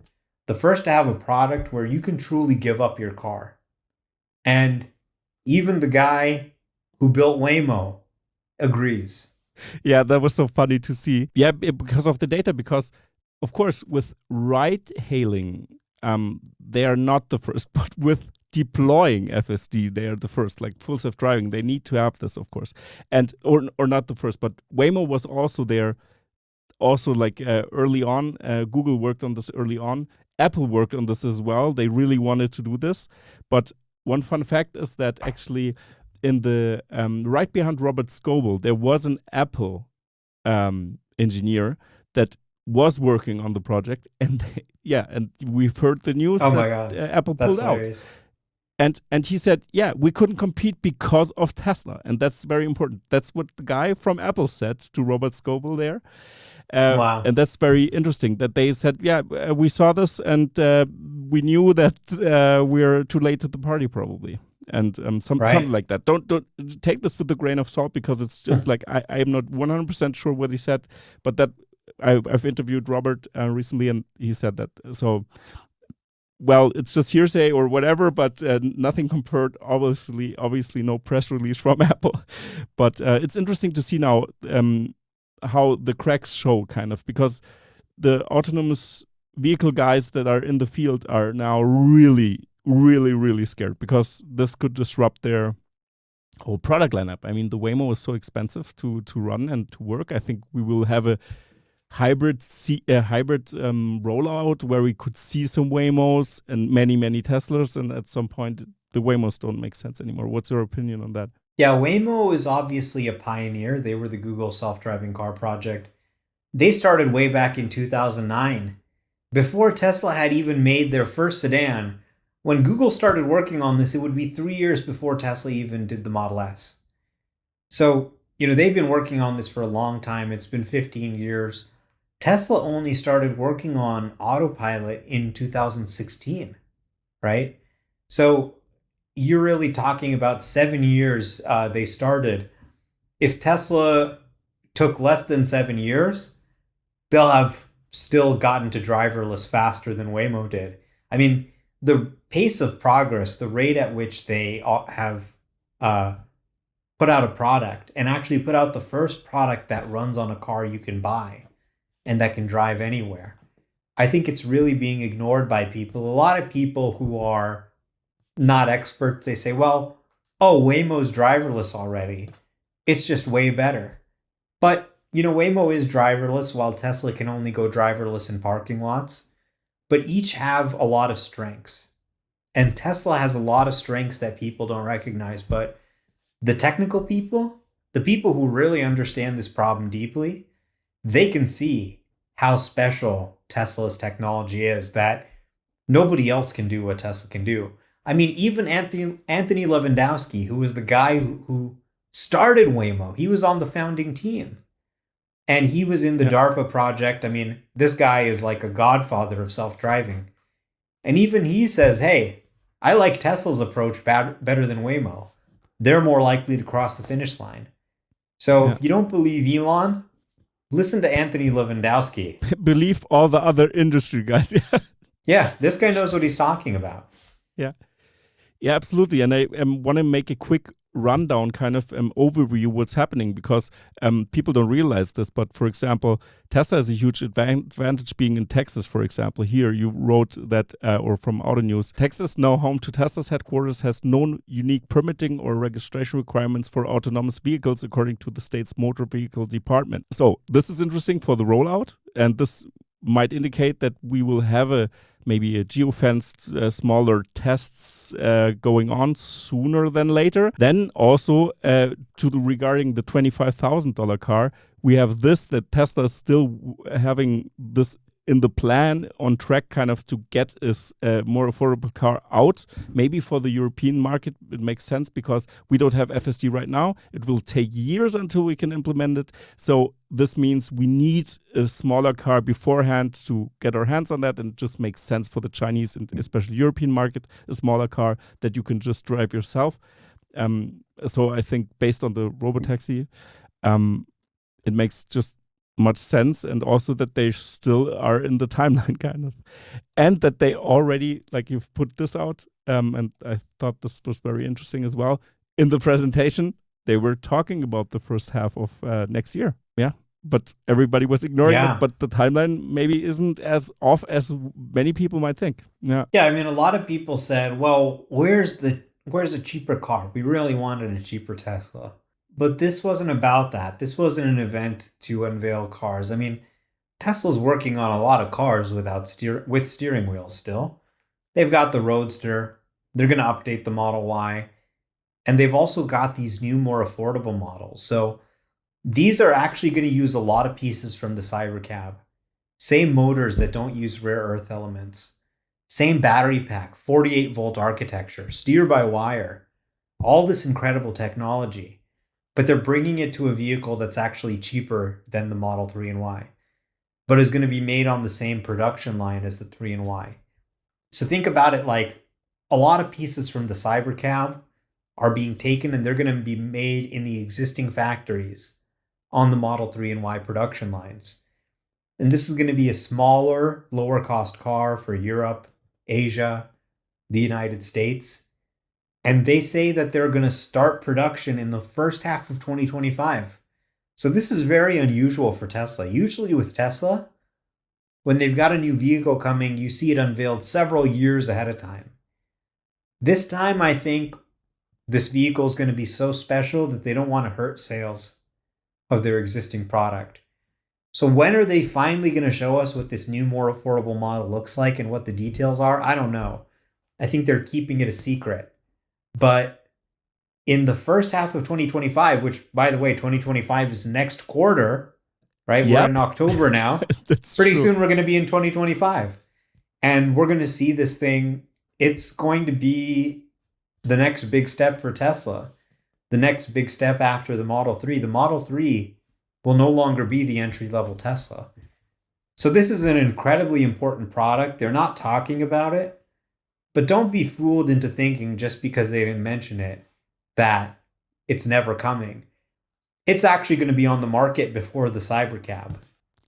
the first to have a product where you can truly give up your car. And even the guy who built Waymo agrees.
Yeah, that was so funny to see. Yeah, because of the data, because of course with ride hailing, they are not the first, but with deploying FSD, they are the first, like full self-driving. They need to have this, of course, and or not the first, but Waymo was also there. Also, like early on, Google worked on this early on. Apple worked on this as well. They really wanted to do this. But one fun fact is that actually in the right behind Robert Scoble, there was an Apple engineer that was working on the project. And and we've heard the news that Apple pulled out.
Hilarious.
And he said, we couldn't compete because of Tesla. And that's very important. That's what the guy from Apple said to Robert Scoble there.
Wow.
And that's very interesting that they said, we saw this and we knew that we're too late to the party probably. And something like that. Don't take this with a grain of salt because it's just like, I am not 100% sure what he said, but that I've interviewed Robert recently and he said that. So well, it's just hearsay or whatever, but nothing compared. Obviously, no press release from Apple. But it's interesting to see now how the cracks show, kind of, because the autonomous vehicle guys that are in the field are now really, really, really scared because this could disrupt their whole product lineup. I mean, the Waymo is so expensive to run and to work. I think we will have a hybrid rollout where we could see some Waymos and many Teslas, and at some point the Waymos don't make sense anymore. What's your opinion on that?
Yeah, Waymo is obviously a pioneer. They were the Google self-driving car project. They started way back in 2009, before Tesla had even made their first sedan. When Google started working on this, it would be 3 years before Tesla even did the Model S. So, they've been working on this for a long time. It's been 15 years. Tesla only started working on autopilot in 2016, right? So you're really talking about 7 years they started. If Tesla took less than 7 years, they'll have still gotten to driverless faster than Waymo did. I mean, the pace of progress, the rate at which they have put out a product and actually put out the first product that runs on a car you can buy and that can drive anywhere. I think it's really being ignored by people. A lot of people who are not experts, they say, well, Waymo's driverless already. It's just way better. But, Waymo is driverless while Tesla can only go driverless in parking lots. But each have a lot of strengths. And Tesla has a lot of strengths that people don't recognize. But the technical people, the people who really understand this problem deeply, they can see how special Tesla's technology is, that nobody else can do what Tesla can do. I mean, even Anthony Lewandowski, who was the guy who started Waymo, he was on the founding team. And he was in the DARPA project. I mean, this guy is like a godfather of self-driving. And even he says, hey, I like Tesla's approach better than Waymo. They're more likely to cross the finish line. So if you don't believe Elon, listen to Anthony Lewandowski.
Believe all the other industry guys.
Yeah, this guy knows what he's talking about.
Yeah, absolutely. And I want to make a quick rundown, kind of overview what's happening, because people don't realize this. But for example, Tesla has a huge advantage being in Texas, for example. Here you wrote that, or from Auto News, Texas, now home to Tesla's headquarters, has no unique permitting or registration requirements for autonomous vehicles, according to the state's motor vehicle department. So this is interesting for the rollout, and this might indicate that we will have maybe a geofenced smaller tests going on sooner than later. Then also regarding the $25,000 car, we have this, that Tesla is still having this in the plan, on track, kind of to get a more affordable car out. Maybe for the European market, it makes sense because we don't have FSD right now. It will take years until we can implement it. So this means we need a smaller car beforehand to get our hands on that, and it just makes sense for the Chinese and especially European market, a smaller car that you can just drive yourself. So I think based on the Robotaxi, it makes just much sense, and also that they still are in the timeline, kind of, and that they already, like, you've put this out, and I thought this was very interesting as well. In the presentation, they were talking about the first half of next year, but everybody was ignoring it. But the timeline maybe isn't as off as many people might think. Yeah,
I mean, a lot of people said, well, where's a cheaper car? We really wanted a cheaper Tesla. But this wasn't about that. This wasn't an event to unveil cars. I mean, Tesla's working on a lot of cars with steering wheels still. They've got the Roadster. They're going to update the Model Y. And they've also got these new, more affordable models. So these are actually going to use a lot of pieces from the Cybercab. Same motors that don't use rare earth elements. Same battery pack, 48-volt architecture, steer-by-wire. All this incredible technology. But they're bringing it to a vehicle that's actually cheaper than the Model 3 and Y, but is going to be made on the same production line as the 3 and Y. So think about it like a lot of pieces from the Cybercab are being taken, and they're going to be made in the existing factories on the Model 3 and Y production lines. And this is going to be a smaller, lower cost car for Europe, Asia, the United States. And they say that they're going to start production in the first half of 2025. So this is very unusual for Tesla. Usually with Tesla, when they've got a new vehicle coming, you see it unveiled several years ahead of time. This time, I think this vehicle is going to be so special that they don't want to hurt sales of their existing product. So when are they finally going to show us what this new, more affordable model looks like and what the details are? I don't know. I think they're keeping it a secret. But in the first half of 2025, which, by the way, 2025 is next quarter, right?
Yep.
We're in October now.
That's
Pretty
true.
soon we're going to be in 2025. And we're going to see this thing. It's going to be the next big step for Tesla. The next big step after the Model 3. The Model 3 will no longer be the entry-level Tesla. So this is an incredibly important product. They're not talking about it. But don't be fooled into thinking just because they didn't mention it that it's never coming. It's actually going to be on the market before the Cybercab.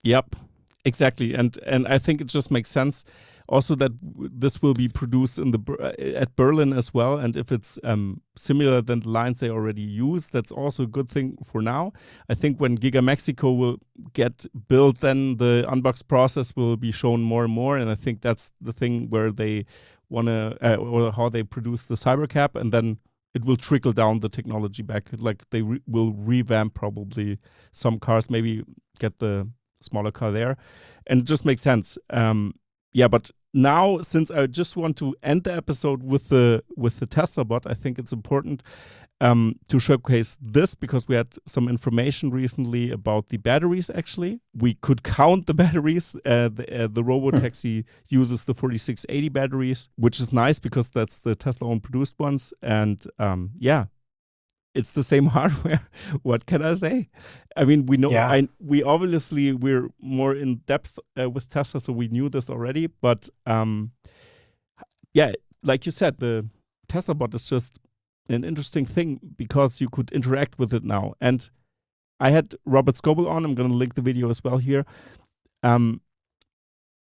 Yep, exactly. And I think it just makes sense also that this will be produced in at Berlin as well. And if it's similar than the lines they already use, that's also a good thing for now. I think when Giga Mexico will get built, then the unbox process will be shown more and more. And I think that's the thing where they want to, or how they produce the Cybercab, and then it will trickle down the technology back. Like they will revamp probably some cars, maybe get the smaller car there, and it just makes sense. Yeah, but now, since I just want to end the episode with the Tesla bot, I think it's important to showcase this because we had some information recently about the batteries. Actually, we could count the batteries. The Robotaxi uses the 4680 batteries, which is nice because that's the Tesla own produced ones. And yeah, it's the same hardware. What can I say? I mean, we know.
Yeah.
We're more in depth with Tesla, so we knew this already. But yeah, like you said, the Tesla bot is just an interesting thing because you could interact with it now. And I had Robert Scoble on. I'm going to link the video as well here.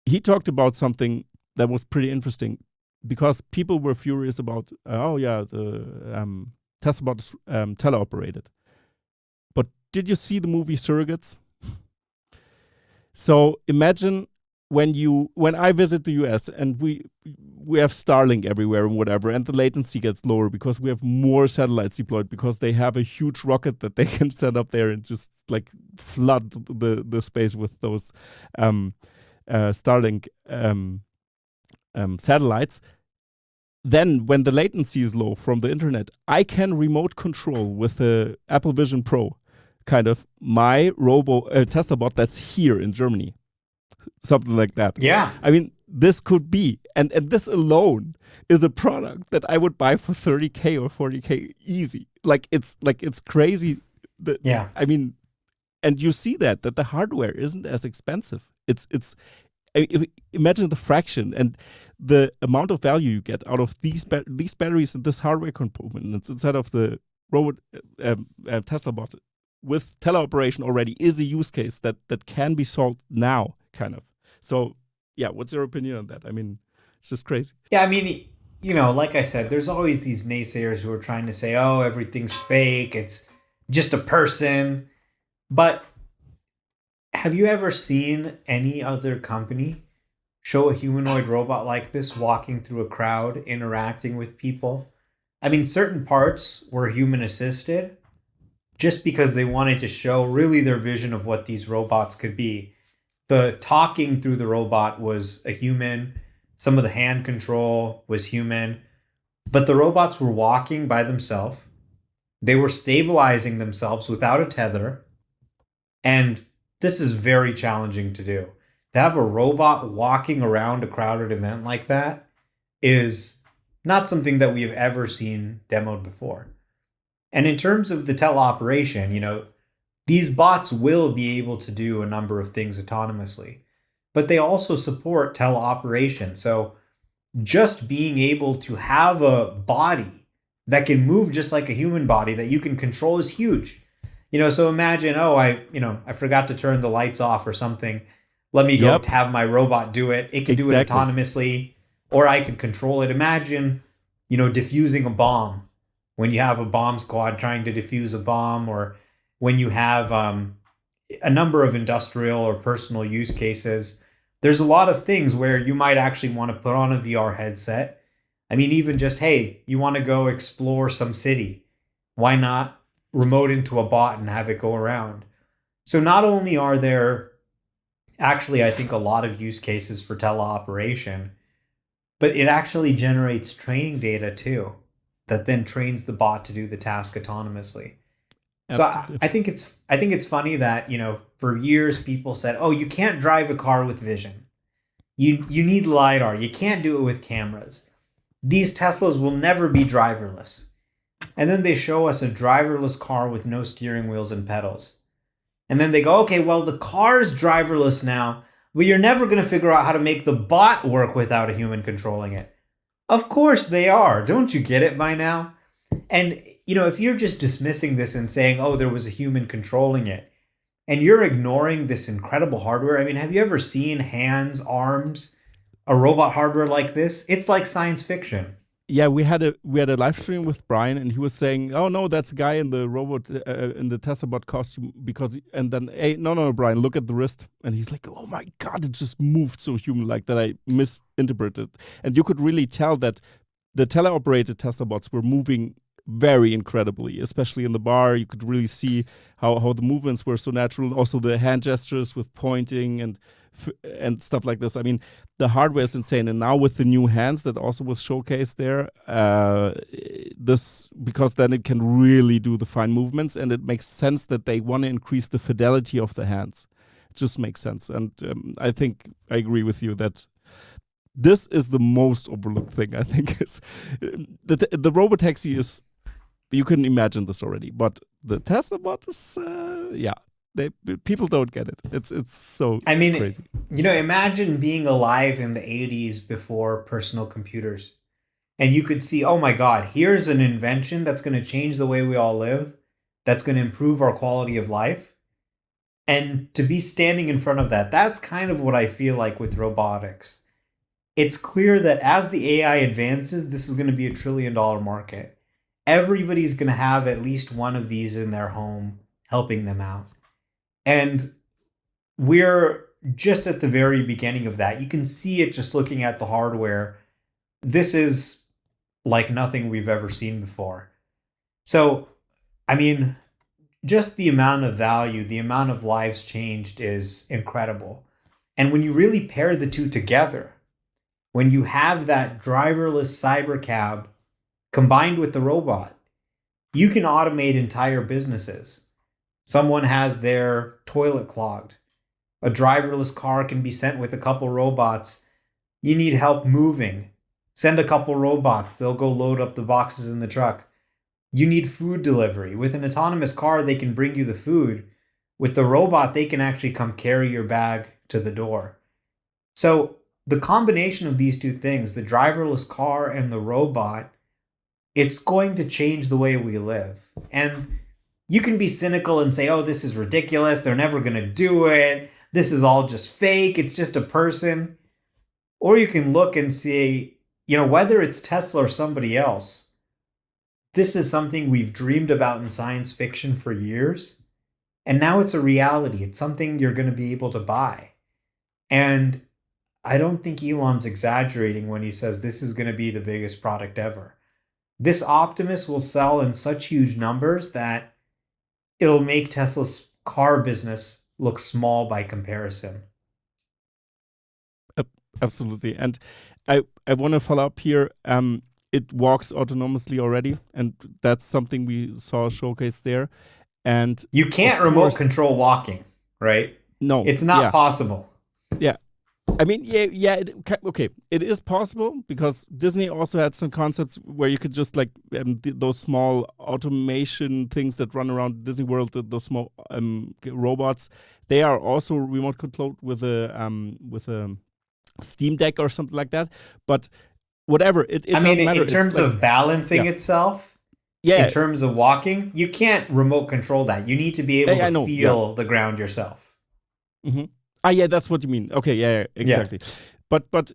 He talked about something that was pretty interesting because people were furious about, the Tesla bot is teleoperated. But did you see the movie Surrogates? So imagine when I visit the US and we have Starlink everywhere and whatever, and the latency gets lower because we have more satellites deployed because they have a huge rocket that they can send up there and just like flood the space with those Starlink satellites. Then when the latency is low from the internet, I can remote control with the Apple Vision Pro kind of my Tesla bot that's here in Germany. Something like that.
Yeah.
I mean, this could be, and this alone is a product that I would buy for 30K or 40K easy. Like it's crazy.
Yeah.
I mean, and you see that the hardware isn't as expensive. Imagine the fraction and the amount of value you get out of these batteries and this hardware components instead of the Tesla bot with teleoperation already is a use case that can be solved now, kind of. So, yeah, what's your opinion on that? I mean, it's just crazy.
Yeah, I mean, like I said, there's always these naysayers who are trying to say, oh, everything's fake. It's just a person. But have you ever seen any other company show a humanoid robot like this walking through a crowd, interacting with people? I mean, certain parts were human assisted just because they wanted to show really their vision of what these robots could be. The talking through the robot was a human. Some of the hand control was human. But the robots were walking by themselves. They were stabilizing themselves without a tether. And this is very challenging to do. To have a robot walking around a crowded event like that is not something that we have ever seen demoed before. And in terms of the teleoperation, these bots will be able to do a number of things autonomously, but they also support teleoperation. So just being able to have a body that can move just like a human body that you can control is huge. So imagine, I forgot to turn the lights off or something. Let me go have my robot do it. It can do it autonomously. or I could control it. Imagine, diffusing a bomb, when you have a bomb squad trying to defuse a bomb, or when you have a number of industrial or personal use cases. There's a lot of things where you might actually want to put on a VR headset. I mean, even just, hey, you want to go explore some city. Why not remote into a bot and have it go around? So not only are there actually, I think, a lot of use cases for teleoperation, but it actually generates training data too, that then trains the bot to do the task autonomously.
Absolutely.
So I think it's funny that, for years people said, "Oh, you can't drive a car with vision. You need LiDAR. You can't do it with cameras. These Teslas will never be driverless." And then they show us a driverless car with no steering wheels and pedals. And then they go, "Okay, well, the car's driverless now, but you're never going to figure out how to make the bot work without a human controlling it." Of course they are. Don't you get it by now? And, if you're just dismissing this and saying, "Oh, there was a human controlling it," and you're ignoring this incredible hardware, I mean, have you ever seen hands, arms, a robot hardware like this? It's like science fiction.
Yeah, we had a live stream with Brian, and he was saying, "Oh no, that's a guy in the robot in the Tesla bot costume." And then, hey, no, Brian, look at the wrist, and he's like, "Oh my God, it just moved so human-like that I misinterpreted." And you could really tell that the teleoperated Tesla bots were moving very incredibly, especially in the bar. You could really see how the movements were so natural. Also, the hand gestures with pointing and stuff like this. I mean, the hardware is insane. And now with the new hands that also was showcased there, because then it can really do the fine movements, and it makes sense that they want to increase the fidelity of the hands. It just makes sense. And I think I agree with you that this is the most overlooked thing, I think, is the Robotaxi is, you couldn't imagine this already, but the Tesla bot is, people don't get it. It's so crazy.
Imagine being alive in the 80s before personal computers, and you could see, oh my God, here's an invention that's going to change the way we all live, that's going to improve our quality of life. And to be standing in front of that, that's kind of what I feel like with robotics. It's clear that as the AI advances, this is going to be $1 trillion market. Everybody's going to have at least one of these in their home helping them out. And we're just at the very beginning of that. You can see it just looking at the hardware. This is like nothing we've ever seen before. So, I mean, just the amount of value, the amount of lives changed is incredible. And when you really pair the two together, when you have that driverless cybercab combined with the robot, you can automate entire businesses. Someone has their toilet clogged. A driverless car can be sent with a couple robots. You need help moving. Send a couple robots. They'll go load up the boxes in the truck. You need food delivery. With an autonomous car, they can bring you the food. With the robot, they can actually come carry your bag to the door. So the combination of these two things, the driverless car and the robot, it's going to change the way we live. And you can be cynical and say, "Oh, this is ridiculous. They're never going to do it. This is all just fake. It's just a person." Or you can look and see, whether it's Tesla or somebody else, this is something we've dreamed about in science fiction for years. And now it's a reality. It's something you're going to be able to buy. And I don't think Elon's exaggerating when he says this is going to be the biggest product ever. This Optimus will sell in such huge numbers that it'll make Tesla's car business look small by comparison.
Absolutely. And I want to follow up here. It walks autonomously already, and that's something we saw showcased there. And
you can't remote control walking, right?
No,
it's not possible.
Yeah. I mean, it is possible, because Disney also had some concepts where you could just those small automation things that run around Disney World, those small robots. They are also remote controlled with a Steam Deck or something like that. But whatever, it doesn't matter.
In terms of balancing itself, in terms of walking, you can't remote control that. You need to be able to feel the ground yourself.
Mm-hmm. Yeah, that's what you mean. Okay, yeah, exactly. Yeah. But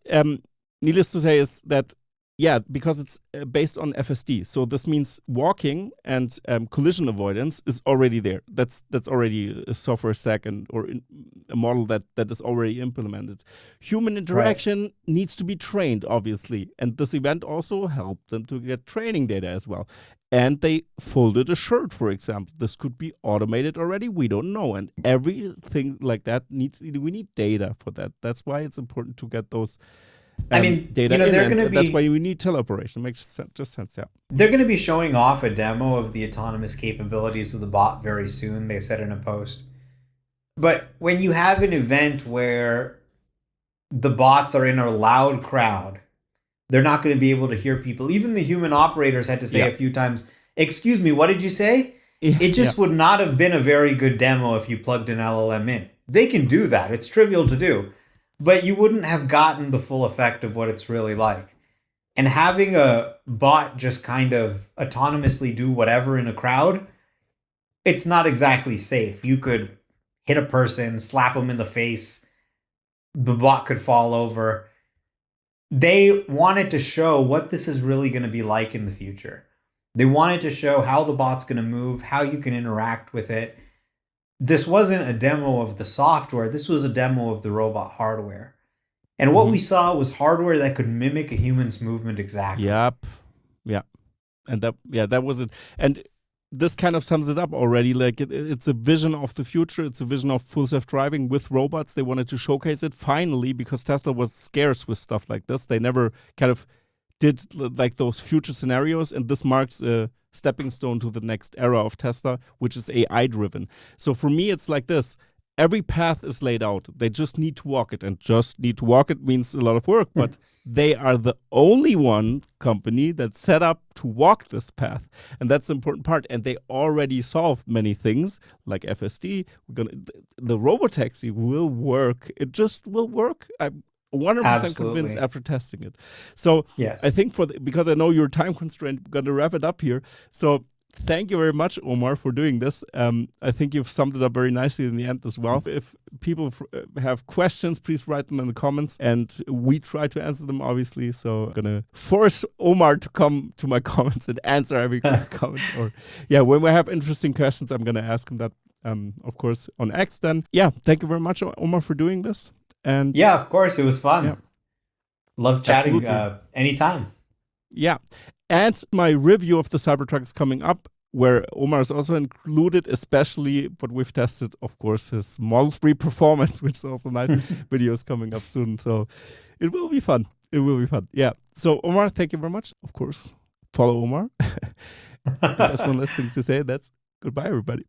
needless to say is that, yeah, because it's based on FSD. So this means walking and collision avoidance is already there. That's already a software stack or a model that is already implemented. Human interaction needs to be trained, obviously. And this event also helped them to get training data as well. And they folded a shirt, for example. This could be automated already. We don't know. And everything like that we need data for that. That's why it's important to get those data
they're going to be.
That's why we need teleoperation. Makes just sense, yeah.
They're going to be showing off a demo of the autonomous capabilities of the bot very soon, they said in a post. But when you have an event where the bots are in a loud crowd, they're not going to be able to hear people. Even the human operators had to say a few times, "Excuse me, what did you say?" It just would not have been a very good demo if you plugged an LLM in. They can do that. It's trivial to do. But you wouldn't have gotten the full effect of what it's really like. And having a bot just kind of autonomously do whatever in a crowd, it's not exactly safe. You could hit a person, slap them in the face, the bot could fall over. They wanted to show what this is really going to be like in the future. They wanted to show how the bot's going to move, how you can interact with it. This wasn't a demo of the software. This was a demo of the robot hardware. And what we saw was hardware that could mimic a human's movement exactly.
Yep. Yeah. And that was it. And this kind of sums it up already. Like it's a vision of the future. It's a vision of full self-driving with robots. They wanted to showcase it finally because Tesla was scarce with stuff like this. They never kind of did like those future scenarios. And this marks a stepping stone to the next era of Tesla, which is AI driven. So for me, it's like this. Every path is laid out. They just need to walk it. And just need to walk it means a lot of work. But they are the only one company that's set up to walk this path. And that's the important part. And they already solved many things like FSD. The Robotaxi will work. It just will work. I'm 100% convinced after testing it. So
yes.
I think because I know you're time constrained, I'm going to wrap it up here. So thank you very much, Omar, for doing this. I think you've summed it up very nicely in the end as well. If people have questions, please write them in the comments, and we try to answer them, obviously. So I'm going to force Omar to come to my comments and answer every comment. Or when we have interesting questions, I'm going to ask him that, of course, on X then. Yeah, thank you very much, Omar, for doing this. And
yeah, of course, it was fun.
Yeah.
Love chatting anytime.
Yeah. And my review of the Cybertruck is coming up, where Omar is also included, especially what we've tested, of course, his Model 3 performance, which is also nice. Videos coming up soon. So it will be fun. It will be fun. Yeah. So Omar, thank you very much. Of course, follow Omar. There's one last thing to say. That's goodbye, everybody.